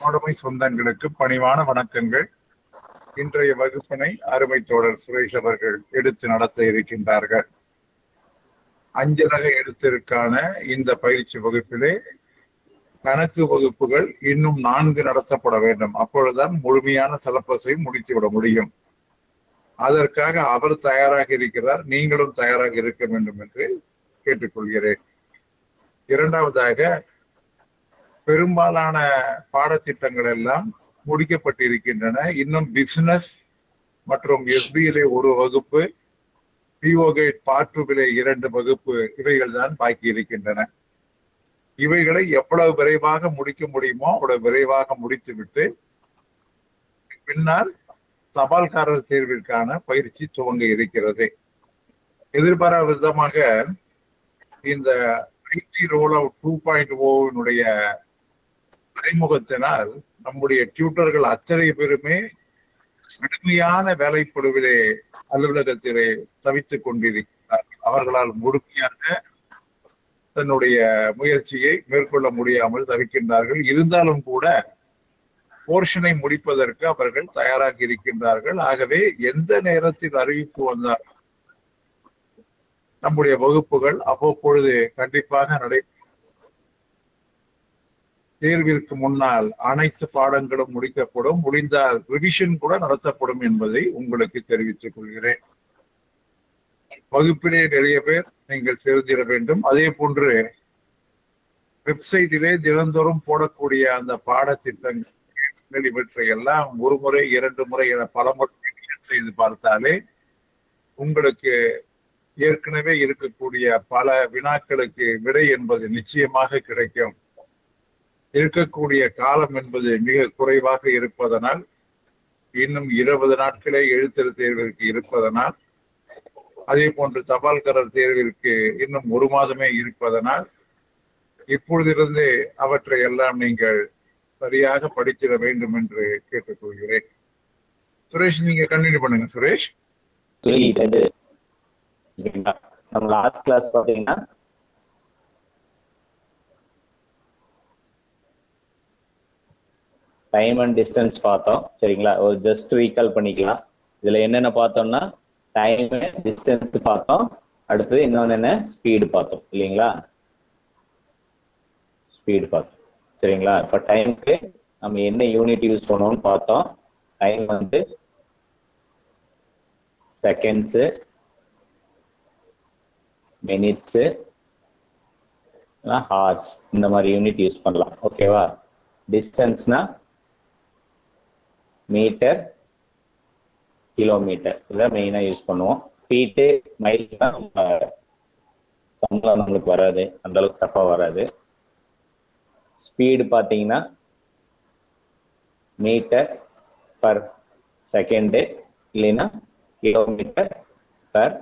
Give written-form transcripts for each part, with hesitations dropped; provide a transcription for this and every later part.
ஆளுமை சொந்தங்களுக்கு பணிவான வணக்கங்கள். இன்றைய வகுப்பினை அருமை தோழர் சுரேஷ் அவர்கள் எடுத்து நடத்த இருக்கின்றார்கள். அஞ்சலக எழுத்திற்கான இந்த பயிற்சி வகுப்பிலே கணக்கு வகுப்புகள் இன்னும் 4 நடத்தப்பட வேண்டும். அப்பொழுதுதான் முழுமையான சிலபஸை முடித்துவிட முடியும். அதற்காக அவர் தயாராக இருக்கிறார், நீங்களும் தயாராக இருக்க வேண்டும் என்று கேட்டுக்கொள்கிறேன். இரண்டாவதாக, பெரும்பாலான பாடத்திட்டங்கள் எல்லாம் முடிக்கப்பட்டிருக்கின்றன. இன்னும் பிசினஸ் மற்றும் எஸ்பியிலே ஒரு வகுப்பு, பிஓகேட் பார்ட் 2 2 வகுப்பு, இவைகள் தான் பாக்கி இருக்கின்றன. இவைகளை எவ்வளவு விரைவாக முடிக்க முடியுமோ அவ்வளவு விரைவாக முடித்துவிட்டு பின்னால் தபால்காரர் தேர்விற்கான பயிற்சி துவங்க இருக்கிறது. எதிர்பாராத விதமாக இந்த ஐடி ரோல் அவுட் 2.0 அறிமுகத்தினால் நம்முடைய டியூட்டர்கள் அத்தனை பேருமே கடுமையான வேலைப்பளுவிலே அலுவலகத்திலே தவித்துக் கொண்டிருக்கிறார்கள். அவர்களால் முழுமையாக தன்னுடைய முயற்சியை மேற்கொள்ள முடியாமல் தவிக்கின்றார்கள். இருந்தாலும் கூட போர்ஷனை முடிப்பதற்கு அவர்கள் தயாராக இருக்கின்றார்கள். ஆகவே எந்த நேரத்தில் அறிவிப்பு வந்தால் நம்முடைய வகுப்புகள் அவ்வப்பொழுது கண்டிப்பாக நடைபெறும். தேர்விற்கு முன்னால் அனைத்து பாடங்களும் முடிக்கப்படும், முடிந்தால் ரிவிஷன் கூட நடத்தப்படும் என்பதை உங்களுக்கு தெரிவித்துக் கொள்கிறேன். வகுப்பிலே நிறைய பேர் நீங்கள் சேர்ந்திட வேண்டும். அதே போன்று வெப்சைட்டிலே தினந்தோறும் போடக்கூடிய அந்த பாடத்திட்டங்கள் இவற்றை எல்லாம் ஒரு முறை 2 முறை என பல முறை செய்து பார்த்தாலே உங்களுக்கு ஏற்கனவே இருக்கக்கூடிய பல வினாக்களுக்கு விடை என்பது நிச்சயமாக கிடைக்கும். இருக்கக்கூடிய காலம் என்பது மிக குறைவாக இருப்பதனால், இன்னும் 20 நாட்களே எழுத்தர் தேர்விற்கு இருப்பதனால், அதே போன்று தபால்காரர் தேர்விற்கு இன்னும் 1 மாதமே இருப்பதனால், இப்பொழுதிருந்து அவற்றை எல்லாம் நீங்கள் சரியாக படித்திட வேண்டும் என்று கேட்டுக்கொள்கிறேன். சுரேஷ், நீங்க கண்டினியூ பண்ணுங்க. சுரேஷ், நம்ம லாஸ்ட் கிளாஸ் பாத்தீங்கன்னா டைம் அண்ட் டிஸ்டன்ஸ் பார்த்தோம். சரிங்களா? ஒரு ஜஸ்ட் ரீகால் பண்ணிக்கலாம். இதுல என்னென்ன பார்த்தோம்னா டைம் டிஸ்டன்ஸ் பார்த்தோம், அடுத்தது இன்னொன்னு என்ன, ஸ்பீடு பார்த்தோம் இல்லைங்களா? ஸ்பீடு பார்த்தோம். சரிங்களா? இப்ப டைமுக்கு நம்ம என்ன யூனிட் யூஸ் பண்ணுவோம்னு பார்த்தோம். டைம் வந்து செகண்ட்ஸ், மினிட்ஸ், ஹார்ஸ், இந்த மாதிரி யூனிட் யூஸ் பண்ணலாம். ஓகேவா? டிஸ்டன்ஸ்னா மீட்டர், கிலோமீட்டர், இதான் மெயினா யூஸ் பண்ணுவோம். ஃபீட்டு, மைல்ஸ் தான் சம்பளம் நம்மளுக்கு வராது, அந்த அளவுக்கு டஃபா வராது. ஸ்பீடு பார்த்தீங்கன்னா மீட்டர் பர் செகண்டு, இல்லைன்னா கிலோமீட்டர் பர்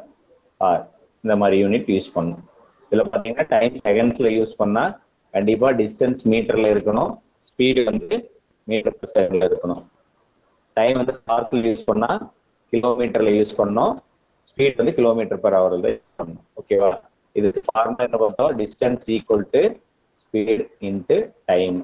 ஹவர், இந்த மாதிரி யூனிட் யூஸ் பண்ணும். இதில் பார்த்தீங்கன்னா டைம் செகண்ட்ஸ்ல யூஸ் பண்ணால் கண்டிப்பாக டிஸ்டன்ஸ் மீட்டர்ல இருக்கணும், ஸ்பீடு வந்து மீட்டர் பர் செகண்ட்ல இருக்கணும். டைம் வந்து ஹார்ஸ்ல யூஸ் பண்ணால் கிலோமீட்டர்ல யூஸ் பண்ணோம், ஸ்பீட் வந்து கிலோமீட்டர் பர் ஹவர்ல யூஸ் பண்ணணும். ஓகேவா? இதுக்கு ஃபார்முலா என்ன பார்த்தோம், distance equal to speed into time.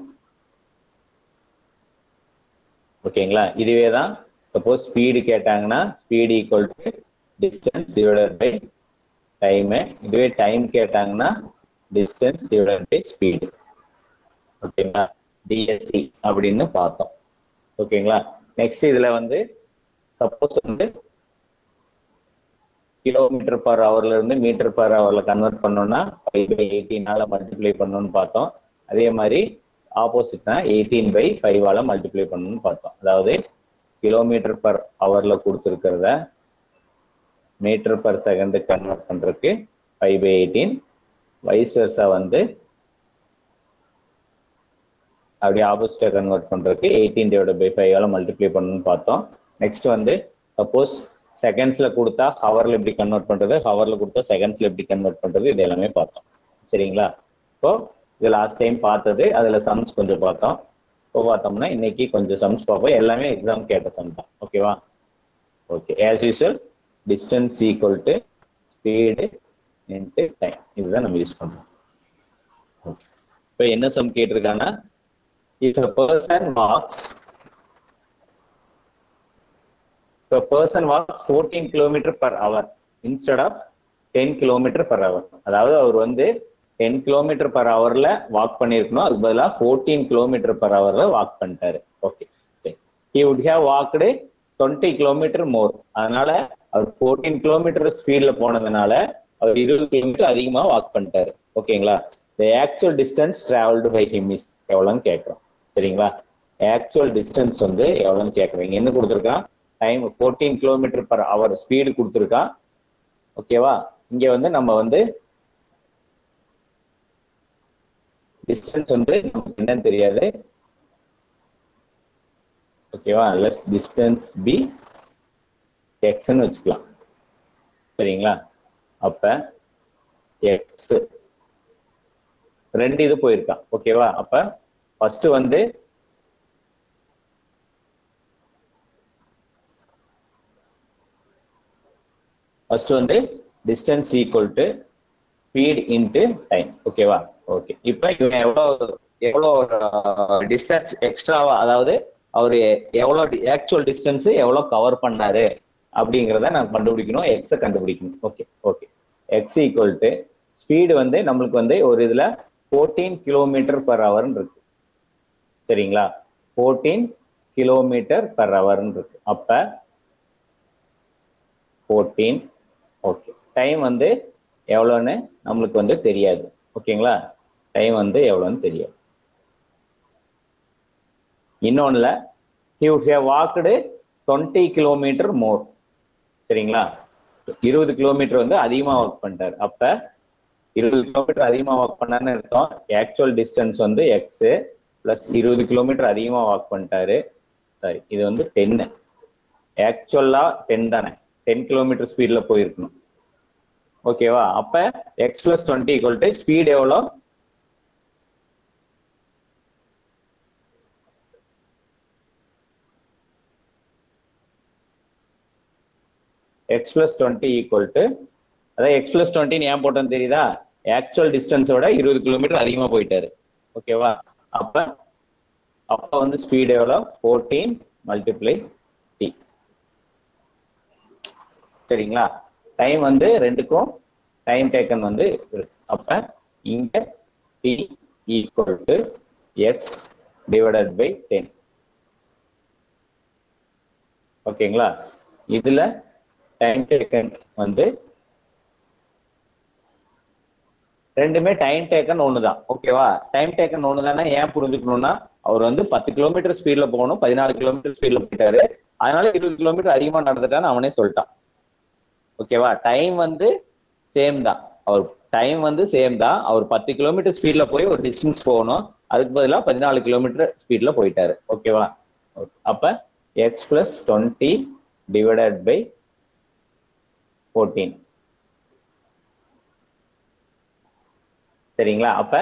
ஓகேங்களா? இதுவே தான் சப்போஸ் ஸ்பீடு கேட்டாங்கன்னா speed equal to distance divided by time. இதுவே டைம் கேட்டாங்கன்னா டிஸ்டன்ஸ் டிவைடட் பை ஸ்பீடு. ஓகேங்களா? டிஎஸ்சி அப்படின்னு பார்த்தோம். ஓகேங்களா? நெக்ஸ்ட் இதுல வந்து சப்போஸ் வந்து கிலோமீட்டர் பர் ஹவர்ல இருந்து மீட்டர் பர் ஹவர்ல கன்வெர்ட் பண்ணோம்னா 5/18 மல்டிப்ளை பண்ணணும்னு பார்த்தோம். அதே மாதிரி ஆப்போசிட்னா 18/5 மல்டிப்ளை பண்ணணும்னு பார்த்தோம். அதாவது கிலோமீட்டர் பர் ஹவர்ல கொடுத்துருக்கிறத மீட்டர் பர் செகண்ட் கன்வெர்ட் பண்றதுக்கு 5/18, வைஸ் வெர்சா வந்து அப்படியே ஆப்போசிட்டா கன்வெர்ட் பண்றதுக்கு 18/5 மல்டிப்ளை பண்ணணும்னு பார்த்தோம். நெக்ஸ்ட் வந்து சப்போஸ் செகண்ட்ஸ்ல கொடுத்தா ஹவர்ல எப்படி கன்வெர்ட் பண்றது, ஹவர்ல கொடுத்தா செகண்ட்ஸ்ல எப்படி கன்வெர்ட் பண்றது, இது எல்லாமே பார்த்தோம். சரிங்களா? இப்போ இது லாஸ்ட் டைம் பார்த்தது, அதுல சம்ஸ் கொஞ்சம் பார்த்தோம். இப்போ பார்த்தோம்னா இன்னைக்கு கொஞ்சம் சம்ஸ் பார்ப்போம். எல்லாமே எக்ஸாம் கேட்ட சம் தான். ஓகேவா? Okay. As usual distance equal to speed into time, இதுதான் நம்ம யூஸ் பண்ணுறோம். ஓகே. இப்போ என்ன some கேட்டிருக்காங்கன்னா if a person walks 14 km per hour instead of 10 km per hour. அதாவது அவர் வந்து 10 km per hourல வாக் பண்ணிருக்கணும், அதுக்கு பதிலா 14 km per hourல வாக் பண்ணிட்டாரு. Okay, he would have walked 20 km more. அதனால அவர் 14 km ஸ்பீட்ல போனதுனால அவர் 20 km அதிகமா வாக் பண்ணிட்டாரு. ஓகேங்களா? the actual distance traveled by him is எவ்வளவுன்னு கேட்கிறோம். சரிங்களா? actual distance வந்து எவ்வளவுன்னு கேட்கறீங்க. என்ன கொடுத்துருக்கான்? Time 14 km per hour speed கொடுத்துருக்கான். ஓகேவா? இங்க வந்து நம்ம வந்து டிஸ்டன்ஸ் வந்து நமக்கு என்னன்னு தெரியாது. ஓகேவா? லெஸ் டிஸ்டன்ஸ் பி எக்ஸ்ன்னு வச்சுக்கலாம். சரிங்களா? அப்ப எக்ஸ் ரெண்டு இது போயிருக்கான். ஓகேவா? அப்ப ஃபர்ஸ்ட் வந்து distance equal to speed into time. ஓகேவா? ஓகே, இப்போ இவன் எவ்வளோ டிஸ்டன்ஸ் எக்ஸ்ட்ராவா, அதாவது அவரு எவ்வளோ ஆக்சுவல் டிஸ்டன்ஸ் எவ்வளோ கவர் பண்ணாரு அப்படிங்கிறத நான் கண்டுபிடிக்கணும், எக்ஸை கண்டுபிடிக்கணும். Okay okay, X equal to speed வந்து நம்மளுக்கு வந்து ஒரு இதுல 14 km per hour இருக்கு. சரிங்களா? 14 km per hour இருக்கு. அப்ப 14. ஓகே, டைம் வந்து எவ்வளோன்னு நம்மளுக்கு வந்து தெரியாது. ஓகேங்களா? டைம் வந்து எவ்வளோன்னு தெரியாது. இன்னொன்னுல he would have walked 20 km more. சரிங்களா? 20 கிலோமீட்டர் வந்து அதிகமா வாக் பண்ணிட்டாரு. அப்ப 20 கிலோமீட்டர் அதிகமா வாக் பண்ணாருன்னு அர்த்தம் ஆக்சுவல் டிஸ்டன்ஸ் வந்து எக்ஸ் பிளஸ் 20 கிலோமீட்டர் அதிகமா வாக் பண்ணிட்டாரு. சாரி, இது வந்து 10. ஆக்சுவலா 10 தானே, 10 கிலோமீட்டர் ஸ்பீட்ல போயிருக்கணும். ஓகேவா? அப்ப X plus 20 equal to speed எவ்வளோ? எக்ஸ் பிளஸ் 20 ஈக்குவல் டு, அதாவது எக்ஸ் பிளஸ் 20 ஏன் போட்டோன்னு தெரியுதா? ஆக்சுவல் டிஸ்டன்ஸோட 20 கிலோமீட்டர் அதிகமா போயிட்டாரு. ஓகேவா? அப்ப வந்து ஸ்பீட் எவ்வளோ? 14 மல்டிப்ளை டி. சரிங்களா? டைம் வந்து ரெண்டுக்கும் டைம் டேக்கன் வந்து இருக்கு. அப்ப இங்க T equal to X divided by 10. ஓகேங்களா? இதுல டைம் டேக்கன் வந்து ரெண்டுமே டைம் டேக்கன் ஒண்ணுதான். ஓகேவா? டைம் டேக்கன் ஒண்ணுதானே ஏன் புரிஞ்சுக்கணும்னா, அவர் வந்து 10 கிலோமீட்டர் ஸ்பீட்ல போகணும், 14 கிலோமீட்டர் ஸ்பீட்ல போயிட்டாரு. அதனால 20 கிலோமீட்டர் அதிகமா நடந்துட்டான்னு அவனே சொல்லிட்டான். ஓகேவா? டைம் வந்து சேம் தான், அவர் டைம் வந்து சேம் தான். அவர் 10 கிலோமீட்டர் ஸ்பீட்ல போய் ஒரு டிஸ்டன்ஸ் போகணும், அதுக்கு பதிலாக 14 கிலோமீட்டர் ஸ்பீட்ல போயிட்டாரு. ஓகேவா? அப்ப எக்ஸ் பிளஸ் 20 டிவைடட் பை 14. சரிங்களா? அப்ப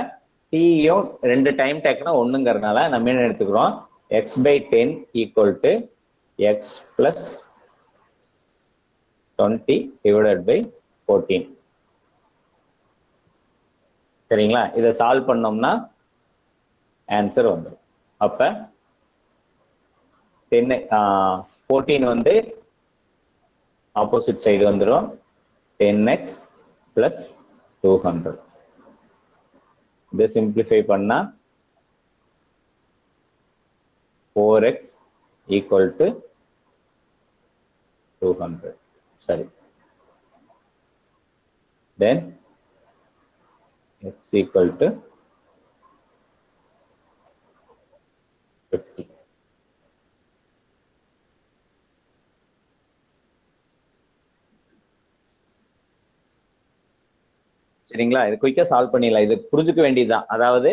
டியும் ரெண்டு டைம் டேக்கனா ஒண்ணுங்கிறதுனால நம்ம என்ன எடுத்துக்கிறோம்? X by 10 equal to X plus 20 divided by 14. சரிங்களா? இதை சால்வ் பண்ணோம்னா ஆன்சர் வந்துடும். அப்ப 14 வந்து ஆப்போசிட் சைடு வந்துடும், 10x பிளஸ் 200. இதை சிம்பிளிஃபை பண்ணா 4x ஈக்குவல் டு 200. சரி, தென் x ஈக்குவல் டு 50. சரிங்களா? இது குயிக்கா சால்வ் பண்ணிடலாம். இது புரிஞ்சுக்க வேண்டியதுதான். அதாவது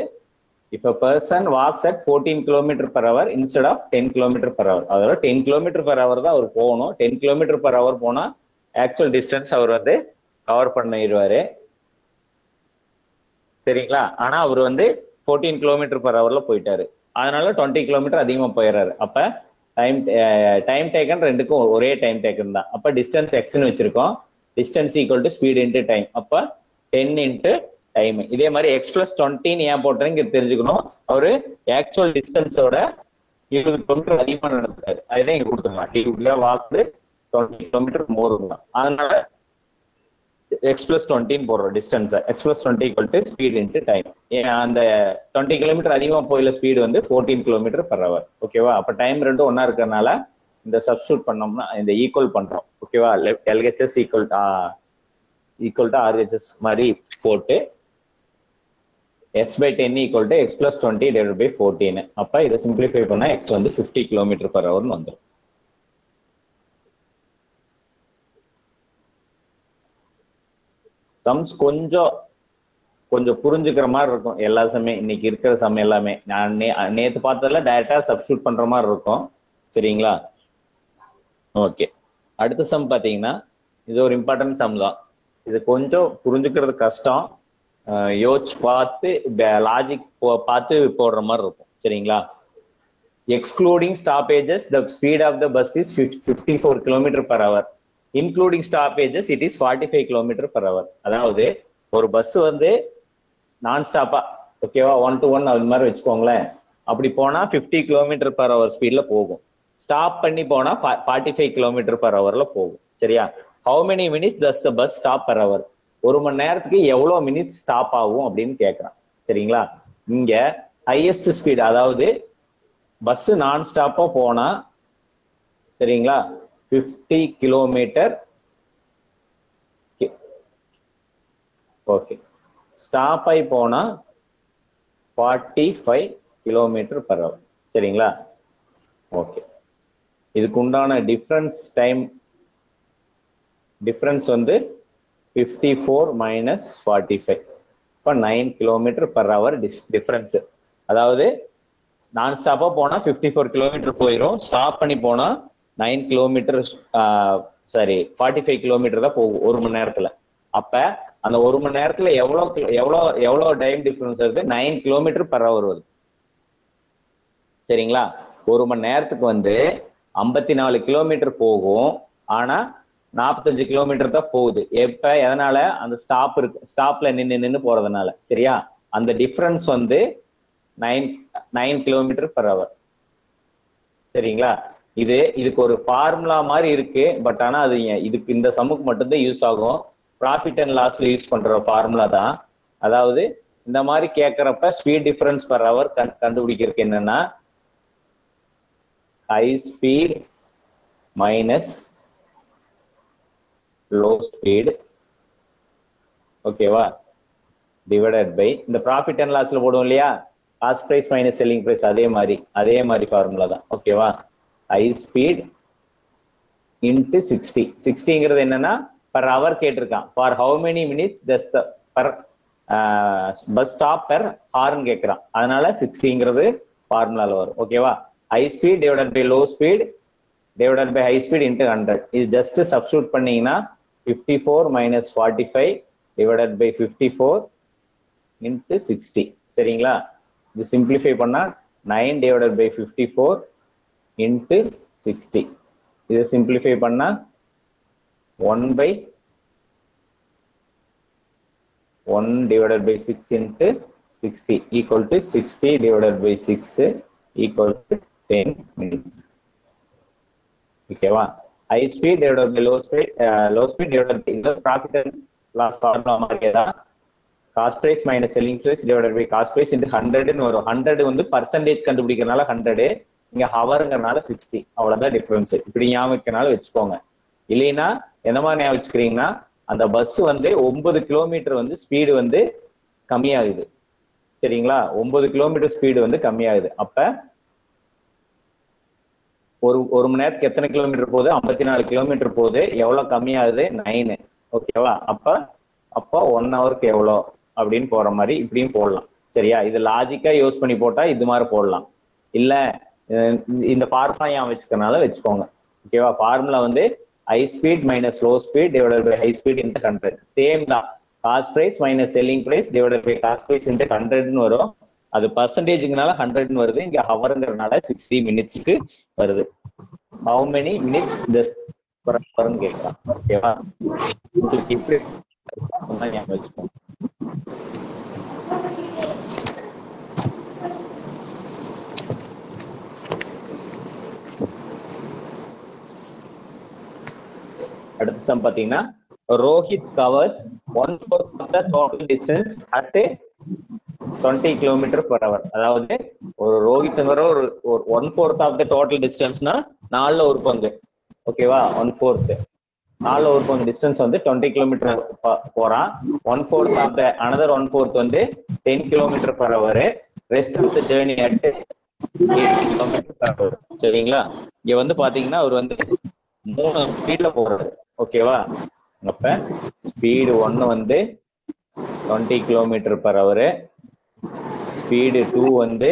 if a person walks at 14 km per hour instead of 10 km per hour, அதாவது 10 km per hour தான் அவர் போகணும். 10 km per hour போனா ஆக்சுவல் டிஸ்டன்ஸ் அவர் வந்து கவர் பண்ணிடுவாரு. சரிங்களா? ஆனா அவர் வந்து 14 km per hourல போயிட்டாரு, அதனால 20 km அதிகமா போயிடுறாரு. அப்ப டைம் டேக்கன் ரெண்டுக்கும் ஒரே டைம் டேக்கன் தான். அப்ப டிஸ்டன்ஸ் எக்ஸ்ன்னு வச்சிருக்கோம். Distance equal to speed into time. அப்ப 10 இன்டு டைம். இதே மாதிரி x+20 ஏன் போட்டேன்னு தெரிஞ்சுக்கணும். அவரு ஆக்சுவல் டிஸ்டன்ஸோட 20 கிலோமீட்டர் அதிகமா நடத்துறாரு. அதுதான் இங்க கொடுத்துருக்கலாம். டியூப்ல வாக்கு 20 கிலோமீட்டர் மோர் தான். அதனால x+20 போடுறோம் distance. x+20 = speed into time. அந்த 20 கிலோமீட்டர் அதிகமா போயில ஸ்பீடு வந்து 14 km/h. ஓகேவா? அப்ப டைம் ரெண்டும் ஒன்னா இருக்கிறதுனால இந்த சப்ஸ்டியூட் பண்ணோம்னா இந்த ஈக்குவல் பண்றோம். ஓகேவா? LHS ஈக்குவல் டு RHS மாதிரி போட்டு x/10 = x+20 / 14. அப்ப இதை சிம்பிளிஃபை பண்ணா x வந்து 50 km/h வந்துடும். சம்ஸ் கொஞ்சம் புரிஞ்சுக்கிற மாதிரி இருக்கும் எல்லா சமயம். இன்னைக்கு இருக்கிற சமயம் எல்லாமே நான் நேத்து பார்த்ததுல டைரக்டா சப்ஸ்டியூட் பண்ற மாதிரி இருக்கும். சரிங்களா? ஓகே, அடுத்த சம் பாத்தீங்கன்னா இது ஒரு இம்பார்ட்டன்ட் சம் தான். இது கொஞ்சம் புரிஞ்சுக்கிறது கஷ்டம். யோசிச்சு பார்த்து லாஜிக் பார்த்து போடுற மாதிரி இருக்கும். சரிங்களா? Excluding stoppages the speed of the bus is 54 km/h. Including stoppages it is 45 km/h. அதாவது ஒரு பஸ் வந்து நான் ஸ்டாப்பா, ஓகேவா, 1 to 1 அது மாதிரி வச்சுக்கோங்களேன். அப்படி போனா 50 km/h ஸ்பீட்ல போகும். ஸ்டாப் பண்ணி போனா 45 km/h போகும். சரியா? How many minutes does the bus stop per hour? ஒரு மணி நேரத்துக்கு எவ்வளவு மினிட்ஸ் ஸ்டாப் ஆகும் அப்படின்னு கேட்கறான். சரிங்களா? இங்க ஹையஸ்ட் ஸ்பீட், அதாவது பஸ் நான் ஸ்டாப்பா போனா, சரிங்களா, 50 km. ஓகே, ஸ்டாப் ஆகி போனா 45 km/h. சரிங்களா? ஓகே, இதுக்கு உண்டான டிஃபரன்ஸ் வந்து 54 - 45. இப்போ 9 km/h டிஃபரன்ஸ். அதாவது நான் ஸ்டாப்பா போனா 54 km போயிடும். ஸ்டாப் பண்ணி போனா 9 km, 45 km தான் போகும் ஒரு மணி நேரத்துல. அப்ப அந்த ஒரு மணி நேரத்துல எவ்வளவு டைம் டிஃபரன்ஸ் வருது? 9 km/h வருது. சரிங்களா? ஒரு மணி நேரத்துக்கு வந்து 54 km போகும். ஆனா 45 km தான் போகுது. எப்ப? எதனால? அந்த ஸ்டாப்ல நின்று போறதுனால. சரியா? அந்த டிஃபரன்ஸ் வந்து 9 km/h. சரிங்களா? இதுக்கு ஒரு ஃபார்முலா மாதிரி இருக்கு. பட் ஆனா அது இதுக்கு இந்த சம்முக்கு மட்டும்தான் யூஸ் ஆகும். ப்ராஃபிட் அண்ட் லாஸ்ல யூஸ் பண்ற ஃபார்முலா தான். அதாவது இந்த மாதிரி கேட்கறப்ப ஸ்பீட் டிஃபரன்ஸ் பர் ஹவர் கண்டுபிடிக்கிறதுக்கு என்னன்னா, high speed minus low speed, ஓகேவா, டிவைடட் பை இந்த ப்ராஃபிட் அண்ட் லாஸ்ல போடுவோம் இல்லையா, cost price minus selling price, அதே மாதிரி ஃபார்முலா தான். ஓகேவா? High speed into 60. 60ங்கிறது என்னன்னா பர் ஹவர் கேட்டிருக்கான். For how many minutes does the bus stop per ஹார்னு கேட்கிறான். அதனால 60ங்கிறது ஃபார்முலால வரும். ஓகேவா? High speed divided by low speed divided by high speed into 100. இது ஜஸ்ட் சப்ஸ்டியூட் பண்ணீங்கன்னா 54 - 45 டிவைடட் பை 54 இன்ட்டு 60. சரிங்களா? இது சிம்பிளிஃபை பண்ணா 9 டிவைடட் பை 54 இன்ட்டு 60. இது சிம்பிளிஃபை பண்ணா 1/1 divided by 6 into 60 equal to 60 divided by 6 equal to 10 minutes. ஓகேவா? High speed divided by low speed divided by இந்த profit and loss formula மாதிரியே தான். Cost price minus selling price divided by cost price into 100ன்னு வரும். 100 வந்து percentage கண்டுபிடிக்கிறதுனால 100, இங்க ஹவருங்கிறனால 60. அவ்வளவுதான் difference. இப்படி ஞாபகத்தினால வச்சுக்கோங்க. இல்லைன்னா எந்த மாதிரி ஞாபகம் வச்சுக்கிறீங்கன்னா, அந்த பஸ் வந்து 9 கிலோமீட்டர் வந்து ஸ்பீடு வந்து கம்மியாகுது. சரிங்களா? 9 கிலோமீட்டர் ஸ்பீடு வந்து கம்மியாகுது. அப்ப ஒரு மணி நேரத்துக்கு எத்தனை கிலோமீட்டர் போகுது? 54 கிலோமீட்டர் போகுது. எவ்வளவு கம்மியாகுது? 9. ஓகேவா? அப்ப 1 ஹவருக்கு எவ்வளோ அப்படின்னு போற மாதிரி இப்படியும் போடலாம். சரியா? இது லாஜிக்கா யூஸ் பண்ணி போட்டா இது மாதிரி போடலாம். இல்ல இந்த ஃபார்முலா ஏன் வச்சுக்கனால வச்சுக்கோங்க. ஓகேவா? ஃபார்முலா வந்து high speed minus low speed divided by high speed into 100. Same தான். Cost price minus selling price divided by cost price into 100ன்னு வரும். அது பர்சன்டேஜ்னால 100ன்னு வருது. இங்க ஹவருங்கிறதுனால 60 மினிட்ஸ்க்கு வருது. ஹவு மெனி மினிட்ஸ் ஹவர்னு கேட்கலாம். ஓகேவா? உங்களுக்கு இப்படி வச்சுக்கோங்க. அடுத்த சம் பாத்தீங்கன்னா Rohit covers 1/4 of the total distance at 20 km/h. அதாவது ஒரு ரோஹித்ங்கிற ஒரு 1/4 of the total distanceனா 4ல ஒரு பங்கு, ஓகேவா? 1/4 4ல ஒரு பங்கு டிஸ்டன்ஸ் வந்து 20 கிலோமீட்டர் போறான். 1/4 of the another 1/4 வந்து 10 km/h. Rest of the journey at 80 km/h. சரிங்களா? இங்க வந்து பாத்தீங்கன்னா அவர் வந்து 3 ஸ்பீட்ல போறாரு, ஓகேவா? அப்ப ஸ்பீடு 1 வந்து 20 km/h, ஸ்பீடு 2 வந்து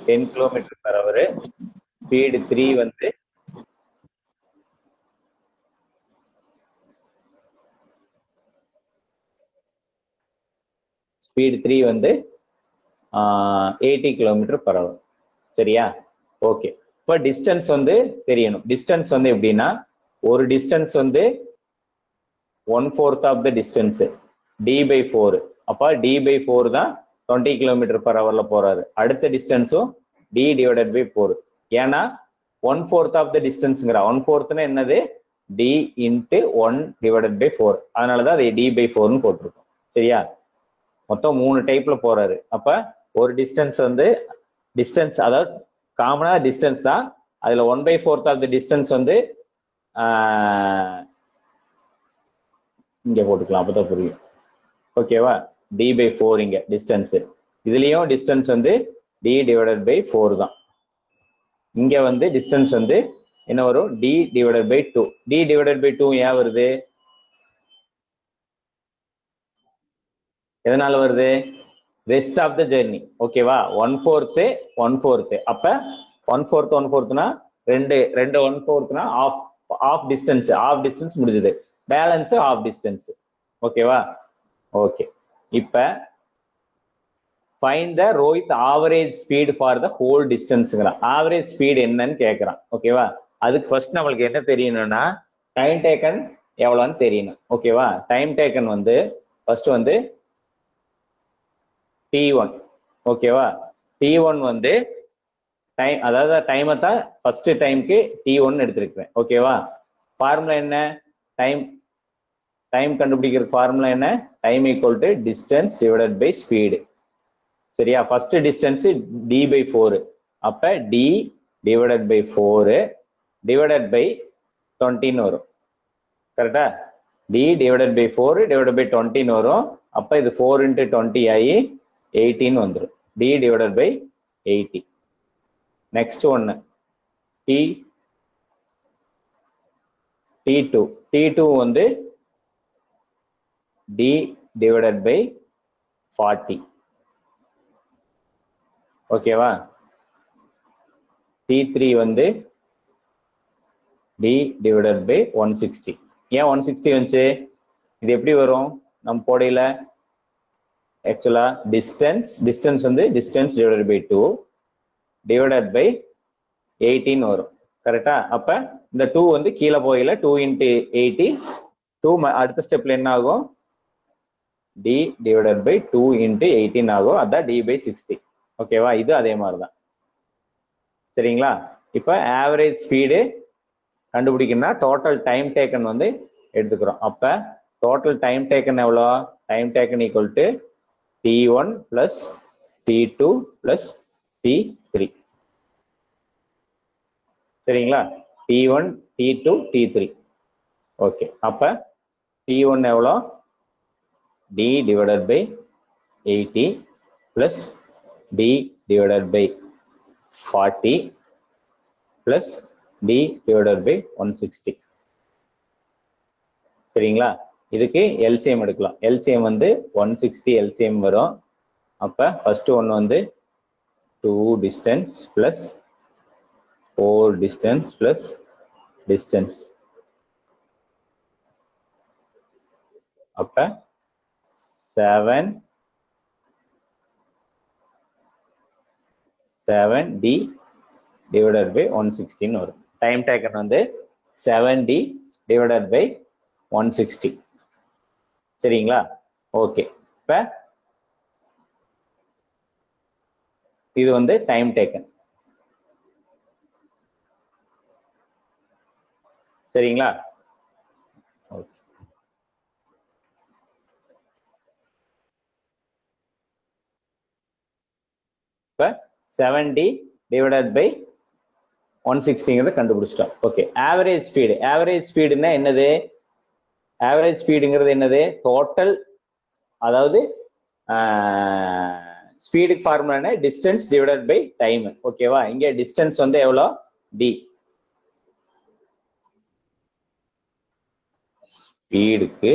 10 km/h, ஸ்பீடு 3 வந்து 80 km/h. சரியா? ஓகே. இப்ப டிஸ்டன்ஸ் வந்து தெரியணும். டிஸ்டன்ஸ் வந்து எப்படின்னா, ஒரு டிஸ்டன்ஸ் வந்து 1/4 ஆஃப் த டிஸ்டன்ஸ் d/4. அப்ப d/4 தான் 20 km/h போறாரு. அடுத்த டிஸ்டன்ஸும் d/4. ஏன்னா 1/4 ஆஃப் த டிஸ்டன்ஸ்ங்கிற 1/4 என்னது? d × 1/4. அதனாலதான் அதை d/4ன்னு போட்டிருக்கோம். சரியா? மொத்தம் 3 டைப்ல போறாரு. அப்ப ஒரு டிஸ்டன்ஸ் வந்து டிஸ்டன்ஸ், அதாவது காமனா டிஸ்டன்ஸ் தான். அதுல 1/4 ஆஃப் த டிஸ்டன்ஸ் வந்து இங்க போட்டுக்கலாம், அப்பதான் புரியும். ஓகேவா? d/4 இங்க டிஸ்டன்ஸ். இதுலயும் டிஸ்டன்ஸ் வந்து d/4 தான். இங்க வந்து டிஸ்டன்ஸ் வந்து என்ன வரும்? d/2. d/2 ஏன் வருது? எதனால வருது? ரெஸ்ட் ஆஃப் த ஜெர்னி, ஓகேவா? 1/4. அப்ப 1/4னா 2 1/4னா ஆஃப் டிஸ்டன்ஸ் முடிஞ்சது. பேலன்ஸ் ஆஃப் டிஸ்டன்ஸ், ஓகேவா? ஓகே. இப்ப find the Rohith average speed for the whole டிஸ்டன்ஸ்ங்கிறான். ஆவரேஜ் ஸ்பீட் என்னன்னு கேட்கறான், ஓகேவா? அதுக்கு ஃபர்ஸ்ட் நம்மளுக்கு என்ன தெரியணும்னா, டைம் டேக்கன் எவ்வளோன்னு தெரியணும், ஓகேவா? டைம் டேக்கன் வந்து ஃபர்ஸ்ட் வந்து t1, ஓகேவா? t1 வந்து டைம், அதாவது டைமை தான் ஃபர்ஸ்ட் டைம்க்கு t1 எடுத்திருக்கிறேன், ஓகேவா? ஃபார்முலா என்ன? டைம் கண்டுபிடிக்கிற ஃபார்முலா என்ன? Time equal to distance divided by speed. சரியா? First distance d/4. அப்ப d/4 டிவைடட் பை 20ன்னு வரும். கரெக்டா? d/4 டிவைடட் பை 20ன்னு வரும். அப்ப இது 4 × 20 ஆகி 18 வந்துடும். d/80. நெக்ஸ்ட் ஒன்னு t2 வந்து d/40, ஓகேவா? t3 வந்து d/160. ஏன் 160 வந்துச்சு? இது எப்படி வரும் நம்ம போடையில? ஆக்சுவலா டிஸ்டன்ஸ் வந்து distance/2 டிவைடட் பை 18 வரும். கரெக்டா? அப்ப இந்த 2 வந்து கீழே போயில 2 × 80. 2 அடுத்த ஸ்டெப்ல என்ன ஆகும்? d/2 × 18 ஆகும். அதான் d/60, ஓகேவா? இது அதே மாதிரிதான். சரிங்களா? இப்ப ஆவரேஜ் ஸ்பீடு கண்டுபிடிக்கணும்னா டோட்டல் டைம் டேக்கன் வந்து எடுத்துக்கிறோம். அப்ப டோட்டல் டைம் டேக்கன் எவ்வளோ? Time taken equal to t1 + t2 + t3. சரிங்களா? t1 t2 t3. ஓகே. அப்ப t1 எவ்வளோ? d/80 + d/40 + d/160. சரிங்களா? இதுக்கு எல்சிஎம் எடுக்கலாம். எல்சிஎம் வந்து 160 எல்சிஎம் வரும். அப்ப ஃபர்ஸ்ட் ஒன் வந்து 2 distance plus 4 distance plus distance. அப்ப 7d/160 வரும். டைம் டேக்கன் வந்து 7d/160. சரிங்களா? ஓகே. இப்ப இது வந்து டைம் டேக்கன். சரிங்களா? இப்ப 70 டிவைடட் பை 160 கண்டுபிடிச்சிட்டோம். Okay, average speed. ஆவரேஜ் ஸ்பீடுன்னா என்னது? ஆவரேஜ் ஸ்பீடுங்கிறது என்னது? டோட்டல், அதாவது ஸ்பீடுக்கு ஃபார்முலா என்ன? Distance divided by time. ஓகேவா? இங்க டிஸ்டன்ஸ் வந்து எவ்வளோ? டி. ஸ்பீடுக்கு